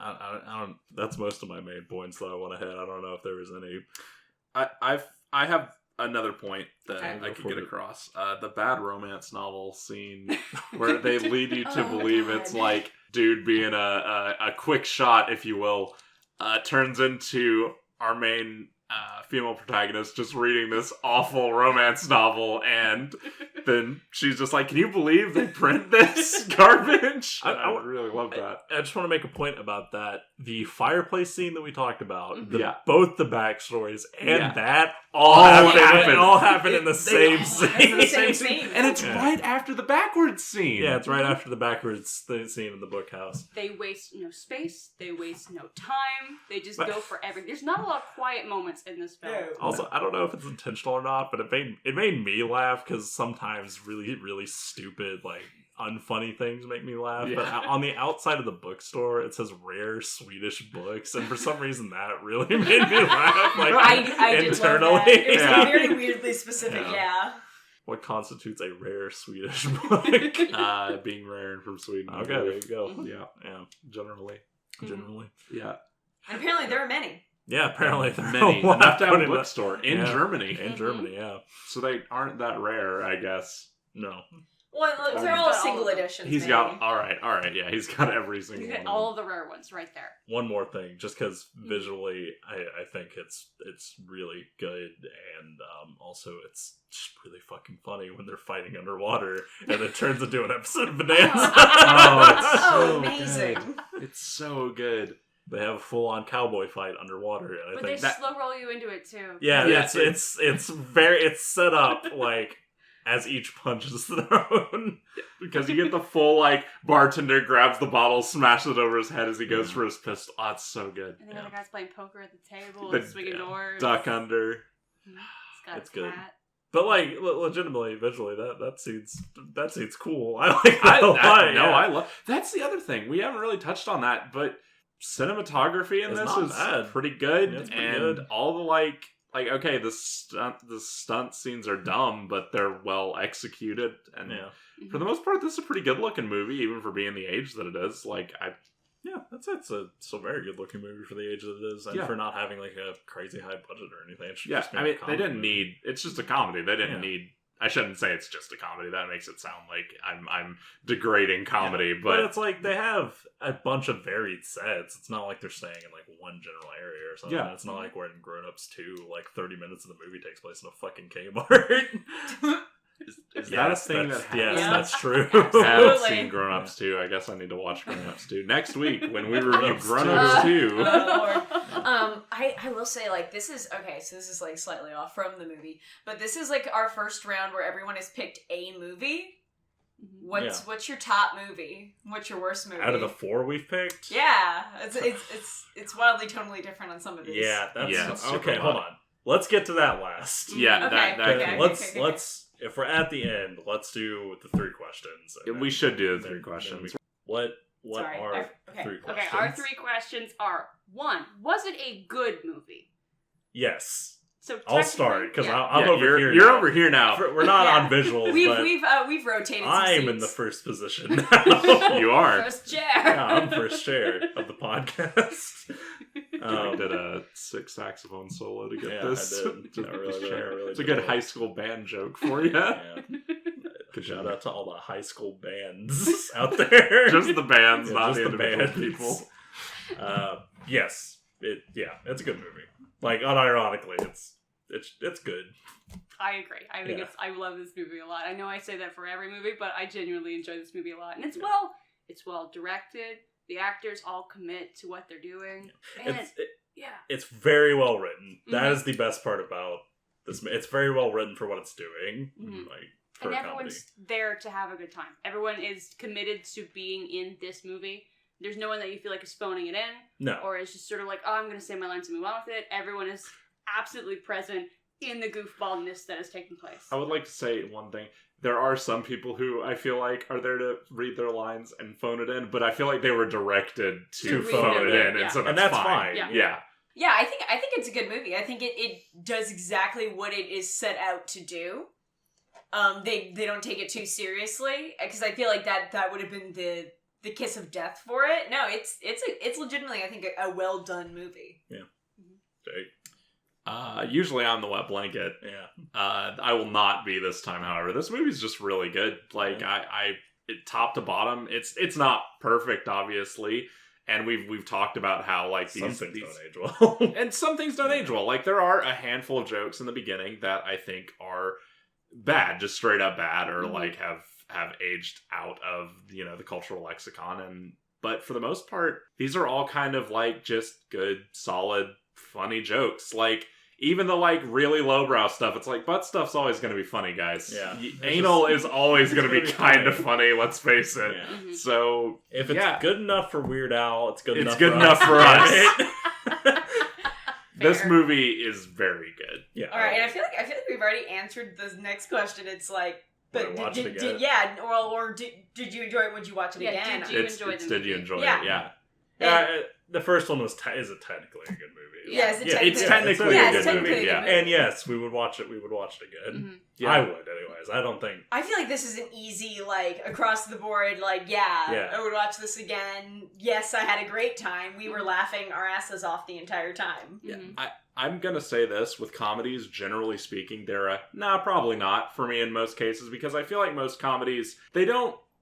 I don't. That's most of my main points that I want to hit. I don't know if there was any. I have another point that Okay. I could get across. The bad romance novel scene where they lead you to believe it's like dude being a quick shot, if you will, turns into our main female protagonist just reading this awful romance novel, and then she's just like, "Can you believe they print this garbage?" I really love that. I just want to make a point about that. The fireplace scene that we talked about, Yeah. both the backstories and Yeah. that All all happen in the same all scene. happen in the same scene. and it's Yeah. right after the backwards scene. Yeah, it's right after the backwards scene in the bookhouse. They waste no space. They waste no time. They just go for everything. There's not a lot of quiet moments in this film. No. Also, I don't know if it's intentional or not, but it made me laugh because sometimes really, really stupid, like, unfunny things make me laugh. Yeah. But on the outside of the bookstore, it says rare Swedish books, and for some reason that really made me laugh. Like, I did internally. love that. It was Yeah. very weirdly specific, Yeah. yeah. What constitutes a rare Swedish book? Being rare and from Sweden. Okay, there you go. Yeah, Yeah, generally. generally. Yeah. And apparently there are many. Yeah, apparently there are Many. a lot Enough to have put a in that- bookstore in Yeah. Germany. In Germany, yeah. So they aren't that rare, I guess. No. Well, look, they're He's all got all single of them. editions. He's maybe. got, alright, yeah, he's got every single You one. get all of the rare ones right there. One more thing, just because visually, I think it's really good, and also it's just really fucking funny when they're fighting underwater, and it turns into an episode of Bonanza. it's Oh, so amazing. good. It's so good. They have a full-on cowboy fight underwater, and I But they think that- slow roll you into it too. yeah, Yeah, it's set up like as each punch is thrown. Because you get the full, like, bartender grabs the bottle, smashes it over his head as he goes for his pistol. Oh, it's so good. And then the guy's playing poker at the table The and swinging doors. Duck under. It's got It's a good. cat. But like, legitimately, visually, that scene's cool. I like that a lot. I love. That's the other thing. We haven't really touched on that, but cinematography in It's this not is bad. pretty good, Yeah, it's pretty and good. all the like okay, the stunt scenes are dumb, but they're well executed, and Yeah. for the most part, this is a pretty good looking movie, even for being the age that it is. Like, Yeah, it's a very good looking movie for the age that it is, and Yeah. for not having like a crazy high budget or anything. It should yeah, just be I a mean, they comedy didn't movie. need. It's just a comedy. They didn't Yeah. need. I shouldn't say it's just a comedy. That makes it sound like I'm degrading comedy, But but it's like they have a bunch of varied sets. It's not like they're staying in like one general area or something. Yeah. It's not like we're in Grown Ups 2, like 30 minutes of the movie takes place in a fucking Kmart. is that a thing that Yes, happens? that's true. I haven't Absolutely. seen Grown Ups 2. I guess I need to watch Grown Ups 2 next week when we review Grown-Ups Grown 2. Ups 2. Oh, Lord. I will say, like, this is okay, so this is like slightly off from the movie, but this is like our first round where everyone has picked a movie. What's your top movie? What's your worst movie? Out of the 4 we've picked? Yeah. It's wildly tonally different on some of these. Yeah, that's Yeah, it's super okay, hold odd. on. Let's get to that last. Yeah, Okay, that okay. Let's if we're at the end, let's do the 3 questions. and we then- should do the then- 3 questions. then What Sorry, are okay. 3 Okay, questions? our 3 questions are: 1, was it a good movie? Yes. So I'll start because yeah. I'm over here. You're now. over here now. We're not Yeah. on visuals, We've but rotated. Some I'm seats. in the first position now. You are. First chair. Yeah, I'm first chair of the podcast. I did a 6 saxophone solo to get Yeah, this. I did. to I really, this chair. really It's a did good well. high school band joke for you. Yeah. Shout out to all the high school bands out there. Just the bands, Yeah, not just the the individual bands. people. Yes, it's a good movie. Like unironically, it's good. I agree. I think Yeah. I love this movie a lot. I know I say that for every movie, but I genuinely enjoy this movie a lot. And it's well directed. The actors all commit to what they're doing. And It's very well written. That Mhm. is the best part about this. It's very well written for what it's doing. Mhm. Like for and a comedy. everyone's there to have a good time. Everyone is committed to being in this movie. There's no one that you feel like is phoning it in, No. or is just sort of like, oh, I'm going to say my lines and move on with it. Everyone is absolutely present in the goofballness that is taking place. I would like to say one thing. There are some people who I feel like are there to read their lines and phone it in, but I feel like they were directed to To read phone it it in, in, yeah. and so And that's that's fine. fine. Yeah. Yeah. I think it's a good movie. I think it does exactly what it is set out to do. They don't take it too seriously, because I feel like that would have been the kiss of death for it. No, it's legitimately, I think, a well done movie. Jake. Usually I'm the wet blanket. Yeah. I will not be this time, however. This movie's just really good. Like it, top to bottom, it's not perfect, obviously, and we've talked about how like Some these things these don't age well. and some things don't age well. Like there are a handful of jokes in the beginning that I think are bad, just straight up bad, or Mhm. like have aged out of the cultural lexicon. But for the most part, these are all kind of like just good, solid, funny jokes. Like even the like really lowbrow stuff, it's like butt stuff's always going to be funny, guys. Yeah. Anal is always going to be It's kind gonna of be funny. Let's face it. Yeah. Mhm. So If it's yeah. good enough for Weird Al, it's good It's enough good for enough us. for us. Right? This Fair. movie is very good. Yeah. All right, and I feel like we've already answered this next question. It's like, but Would I watch it again? did you enjoy it? Would you watch it Yeah, again? did you enjoy the Did you movie? enjoy Yeah. it? Yeah. The first one was is it technically a good movie? Yeah, is it Yeah, It's technically- technically Yeah, a it's good technically movie. a good Yeah. movie. And yes, we would watch it. We would watch it again. Mhm. Yeah. I would, anyways. I don't think. I feel like this is an easy, like, across the board, like, yeah, I would watch this again. Yes, I had a great time. We were laughing our asses off the entire time. Yeah, Mhm. I'm gonna say this with comedies, generally speaking, they're probably not for me in most cases, because I feel like most comedies,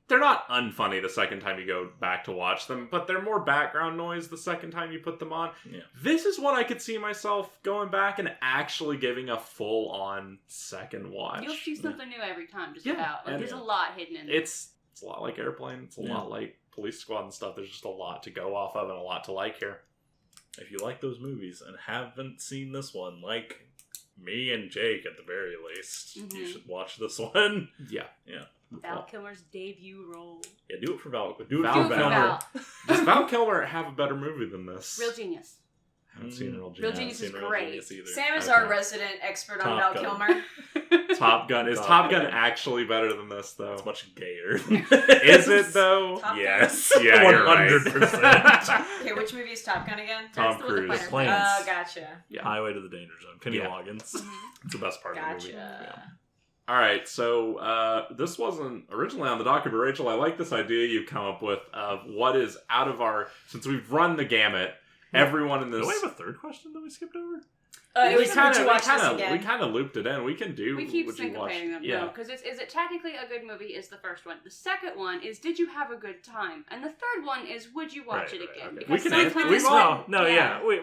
they're not unfunny the second time you go back to watch them, but they're more background noise the second time you put them on. Yeah. This is one I could see myself going back and actually giving a full-on second watch. You'll see something new every time, just Yeah, about. Like, and- there's a lot hidden in there. It's a lot like Airplane. It's a Yeah. lot like Police Squad and stuff. There's just a lot to go off of and a lot to like here. If you like those movies and haven't seen this one, like me and Jake at the very least, you Mhm. should watch this one. Yeah. Val Kilmer's debut role. Yeah, do it for Val. Do it Val for Kilmer. Val. Does Val Kilmer have a better movie than this? Real genius. Haven't seen Real Real Genius. Genius is Seen Real great. Genius either. Sam is Okay. our resident expert on Top Val Gun. Kilmer. Top Gun. Is Top Top Gun Gun. actually better than this, though? It's much gayer. Is it, though? Top Gun? Yes. Yeah, you're right. 100%. Okay, which movie is Top Gun again? Tom That's the one with the Cruise. fighter Planes. Oh, gotcha. Yeah. Highway to the Danger Zone. Kenny Yeah. Loggins. Mhm. It's the best part of the movie. Gotcha. All right, so this wasn't originally on the docket, but Rachel, I like this idea you've come up with of what is out of our... Since we've run the gamut, everyone in Do this... we have a third question that we skipped over? It was would you watch this we again? kind of looped it in. We can do... We keep would you watch- syncopating them. Yeah. No, because is it technically a good movie is the first one. The second one is did you have a good time? And the third one is would you watch Right, it right, again? okay. Because We can sometimes- answer- we've all-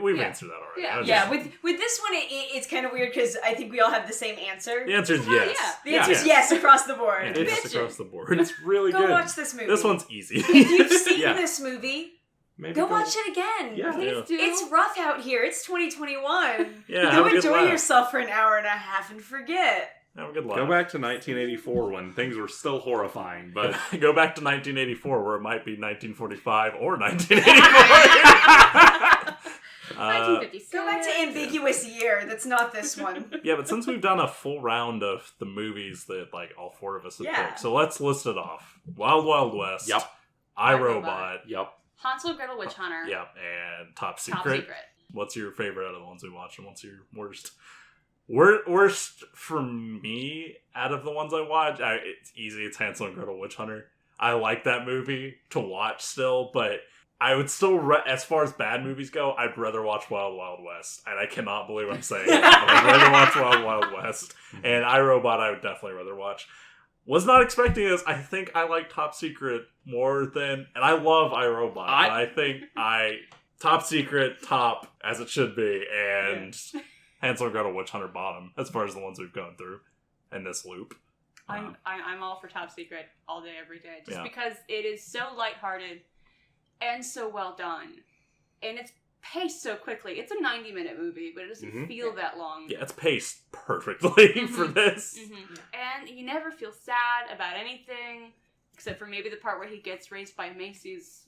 We've Yeah. answered that already. Yeah. I was Yeah, just- with this one, it's kind of weird because I think we all have the same answer. The answer is Oh, yes. yeah. The answer is yes across the board. Yeah, yes Bitch, across the board. It's really go good. watch this movie. This one's easy. If you've seen Yeah. this movie, Maybe go watch it again. Yeah. Please Yeah. do. It's rough out here. It's 2021. Yeah, have Go a good enjoy laugh. yourself for an hour and a half and forget. Have a good laugh. Go back to 1984 when things were still horrifying, but... Go back to 1984 where it might be 1945 or 1984. 1956. Go back to ambiguous year. That's not this one. Yeah, but since we've done a full round of the movies that like all four of us have Yeah. picked, so let's list it off. Wild Wild West. Yep. iRobot. Yep. Hansel and Gretel Witch Hunter. Yep. And Top Secret. Top Secret. What's your favorite out of the ones we watched, and what's your worst? Worst for me out of the ones I watch, it's easy. It's Hansel and Gretel Witch Hunter. I like that movie to watch still, but I would still, as far as bad movies go, I'd rather watch Wild Wild West. And I cannot believe I'm saying it. I'd rather watch Wild Wild West. And iRobot I would definitely rather watch. Was not expecting this. I think I like Top Secret more than... And I love iRobot. But I think Top Secret, top, as it should be. And Hansel and Gretel Witch Hunter bottom, as far as the ones we've gone through in this loop. I'm all for Top Secret all day, every day. Just because it is so lighthearted and so well done. And it's paced so quickly. It's a 90-minute movie, but it doesn't feel that long. Yeah, it's paced perfectly for this. And you never feel sad about anything, except for maybe the part where he gets raised by Macy's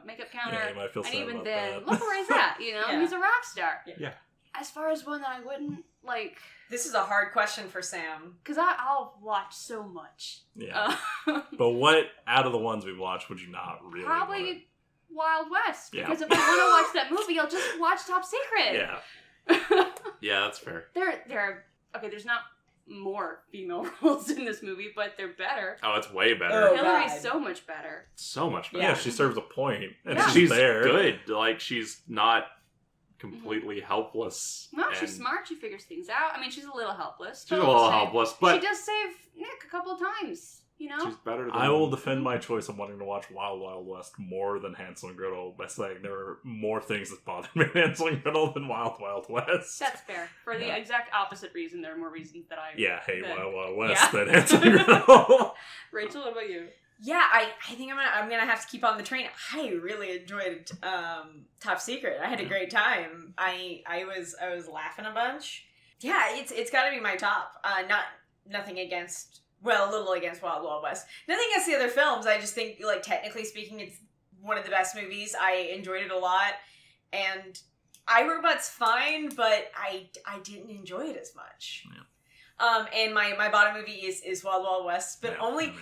makeup counter. Yeah, you might feel sad even about then, that. look where he's at, you know? He's a rock star. Yeah. As far as one that I wouldn't, like... This is a hard question for Sam. Because I'll watch so much. Yeah. But what, out of the ones we've watched, would you not really Probably Wild West. Yeah. Because if I want to watch that movie, I'll just watch Top Secret. Yeah. Yeah, that's fair. There's not more female roles in this movie, but they're better. Oh, it's way better. Oh, Hillary's God. so much better. So much better. Yeah, she serves a point. And Yeah. she's She's there. good. Like, she's not completely helpless. No, and she's smart. She figures things out. I mean, she's a little helpless. She's but a I'll little say helpless, but she does save Nick a couple of times. You know? she's better than... I will defend my choice of wanting to watch Wild Wild West more than Hansel and Gretel by saying there are more things that bother me in Hansel and Gretel than Wild Wild West. That's fair. For the exact opposite reason, there are more reasons that I... Yeah, hey, that- Wild Wild West than Yeah. Hansel and Gretel. Rachel, what about you? Yeah, I think I'm gonna have to keep on the train. I really enjoyed Top Secret. I had a great time. I was laughing a bunch. Yeah, it's got to be my top. Nothing against. Well, a little against Wild Wild West. Nothing against the other films. I just think, like, technically speaking, it's one of the best movies. I enjoyed it a lot, and iRobot's fine, but I didn't enjoy it as much. Yeah. And my bottom movie is Wild Wild West, but only.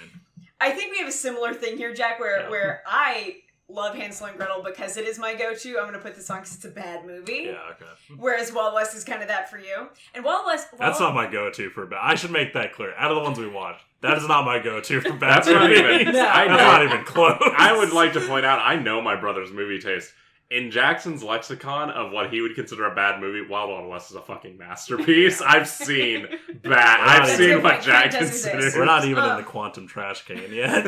I think we have a similar thing here, Jack, where I love Hansel and Gretel because it is my go-to. I'm going to put this on because it's a bad movie. Yeah, okay. Whereas Wild West is kind of that for you. And Wild West... That's not my go-to for bad. I should make that clear. Out of the ones we watched, that is not my go-to for bad That's not movies. even... That's not even close. I would like to point out, I know my brother's movie taste. In Jackson's lexicon of what he would consider a bad movie, Wild Wild West is a fucking masterpiece. I've seen bad. I've That's seen good what point. Jack That does exist. considers. We're not even in the quantum trash can yet.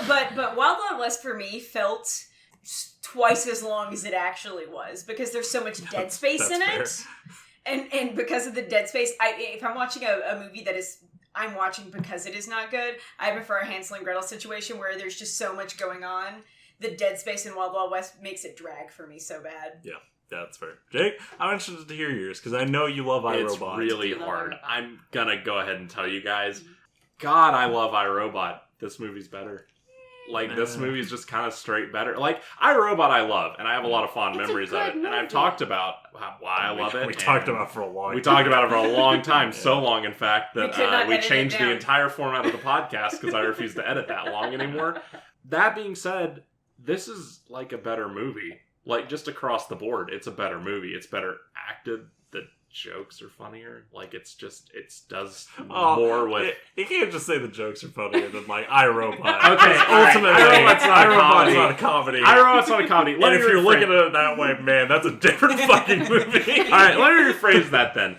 But Wild Wild West for me felt twice as long as it actually was because there's so much dead space in That's it. And because of the dead space, if I'm watching a movie that is... I'm watching because it is not good, I prefer a Hansel and Gretel situation where there's just so much going on. The dead space in Wild Wild West makes it drag for me so bad. Yeah, that's fair. Jake, I'm interested to hear yours because I know you love iRobot. It's really You love hard. iRobot. I'm gonna go ahead and tell you guys. God, I love iRobot. This movie's better. Like, this movie's just kind of straight better. Like, iRobot I love, and I have a lot of fond It's a memories of good it. And I've movie. talked about why I love it. We and talked about it for a long We time. talked about it for a long time. So long, in fact, We that could not we edit it changed the down. entire format of the podcast because I refuse to edit that long anymore. That being said, this is like a better movie. Like, just across the board, it's a better movie. It's better acted. The jokes are funnier. Like, it does more with... You can't just say the jokes are funnier than, like, iRobot. Okay, Ultimately, iRobot's not a comedy. not a comedy. iRobot's not a comedy. And if you're looking at it that way, man, that's a different fucking movie. Alright, let me rephrase that then.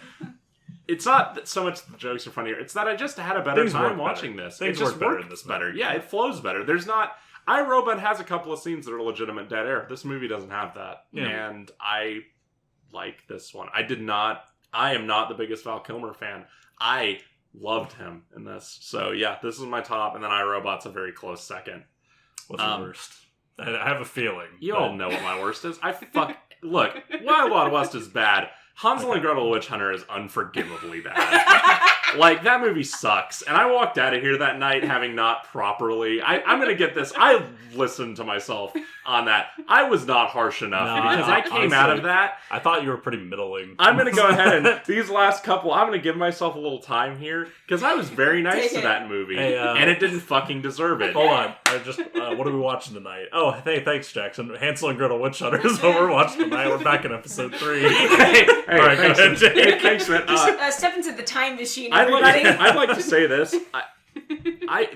It's not that so much the jokes are funnier. It's that I just had a better Things work time better. watching this. Things it just work better in works this better. movie. Yeah, it flows better. There's not... iRobot has a couple of scenes that are legitimate dead air. This movie doesn't have that. Yeah. And I like this one. I am not the biggest Val Kilmer fan. I loved him in this. So yeah, this is my top, and then iRobot's a very close second. What's the worst? I have a feeling. You all know what my worst is. Look, Wild Wild West is bad. Hansel and Gretel Witch Hunter is unforgivably bad. Like, that movie sucks. And I walked out of here that night having not properly... I'm going to get this. I listened to myself on that. I was not harsh enough because I came out of that. I thought you were pretty middling. I'm going to go ahead and these last couple, I'm going to give myself a little time here because I was very nice to that movie. Hey, and it didn't fucking deserve it. Hold on. What are we watching tonight? Oh, hey, thanks, Jackson. Hansel and Gretel Witch Hunter is what we're watching tonight. We're back in episode 3. Hey, All right, thanks, go ahead, Jake. hey, thanks, man. Step into the time machine, I'd everybody. like to say this.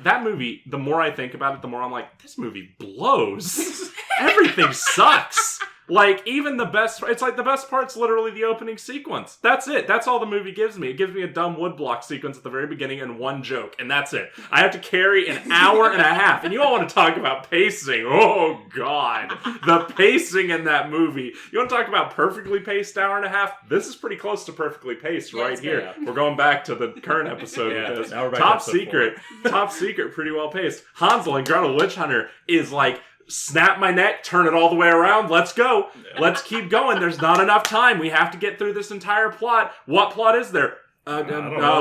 That movie, the more I think about it, the more I'm like, this movie blows. Everything sucks. Like, even the best... It's like the best part's literally the opening sequence. That's it. That's all the movie gives me. It gives me a dumb woodblock sequence at the very beginning and one joke, and that's it. I have to carry an hour and a half. And you all want to talk about pacing. Oh, God. The pacing in that movie. You want to talk about perfectly paced hour and a half? This is pretty close to perfectly paced right here. We're going back to the current episode of this. Now we're back Top to secret. Top secret, pretty well paced. Hansel and Gretel Witch Hunter is like... Snap my neck, turn it all the way around, let's go. Let's keep going. There's not enough time. We have to get through this entire plot. What plot is there?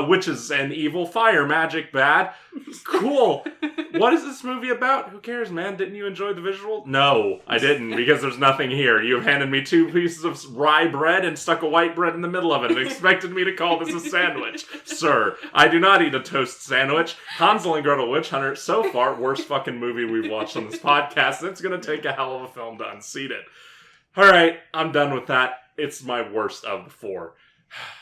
Witches and evil, fire, magic, bad. Cool. What is this movie about? Who cares, man? Didn't you enjoy the visual? No, I didn't, because there's nothing here. You have handed me 2 pieces of rye bread and stuck a white bread in the middle of it and expected me to call this a sandwich. Sir, I do not eat a toast sandwich. Hansel and Gretel Witch Hunter, so far, worst fucking movie we've watched on this podcast. It's gonna take a hell of a film to unseat it. Alright, I'm done with that. It's my worst of the 4.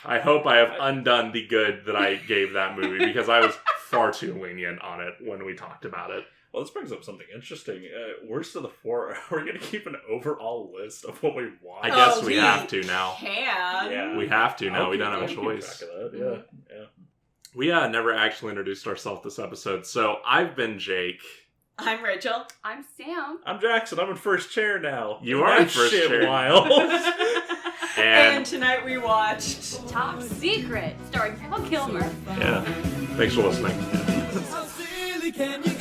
I hope I have undone the good that I gave that movie because I was far too lenient on it when we talked about it. Well, this brings up something interesting. Worst of the 4, are we going to keep an overall list of what we want? I guess we have to now. Yeah. We have to now. We don't have a choice. Track of that. Yeah. We never actually introduced ourselves this episode. So I've been Jake. I'm Rachel. I'm Sam. I'm Jackson. I'm in first chair now. You are in first chair. Wild. And tonight we watched Top Secret, starring Val Kilmer. Yeah. Thanks for listening. How silly can you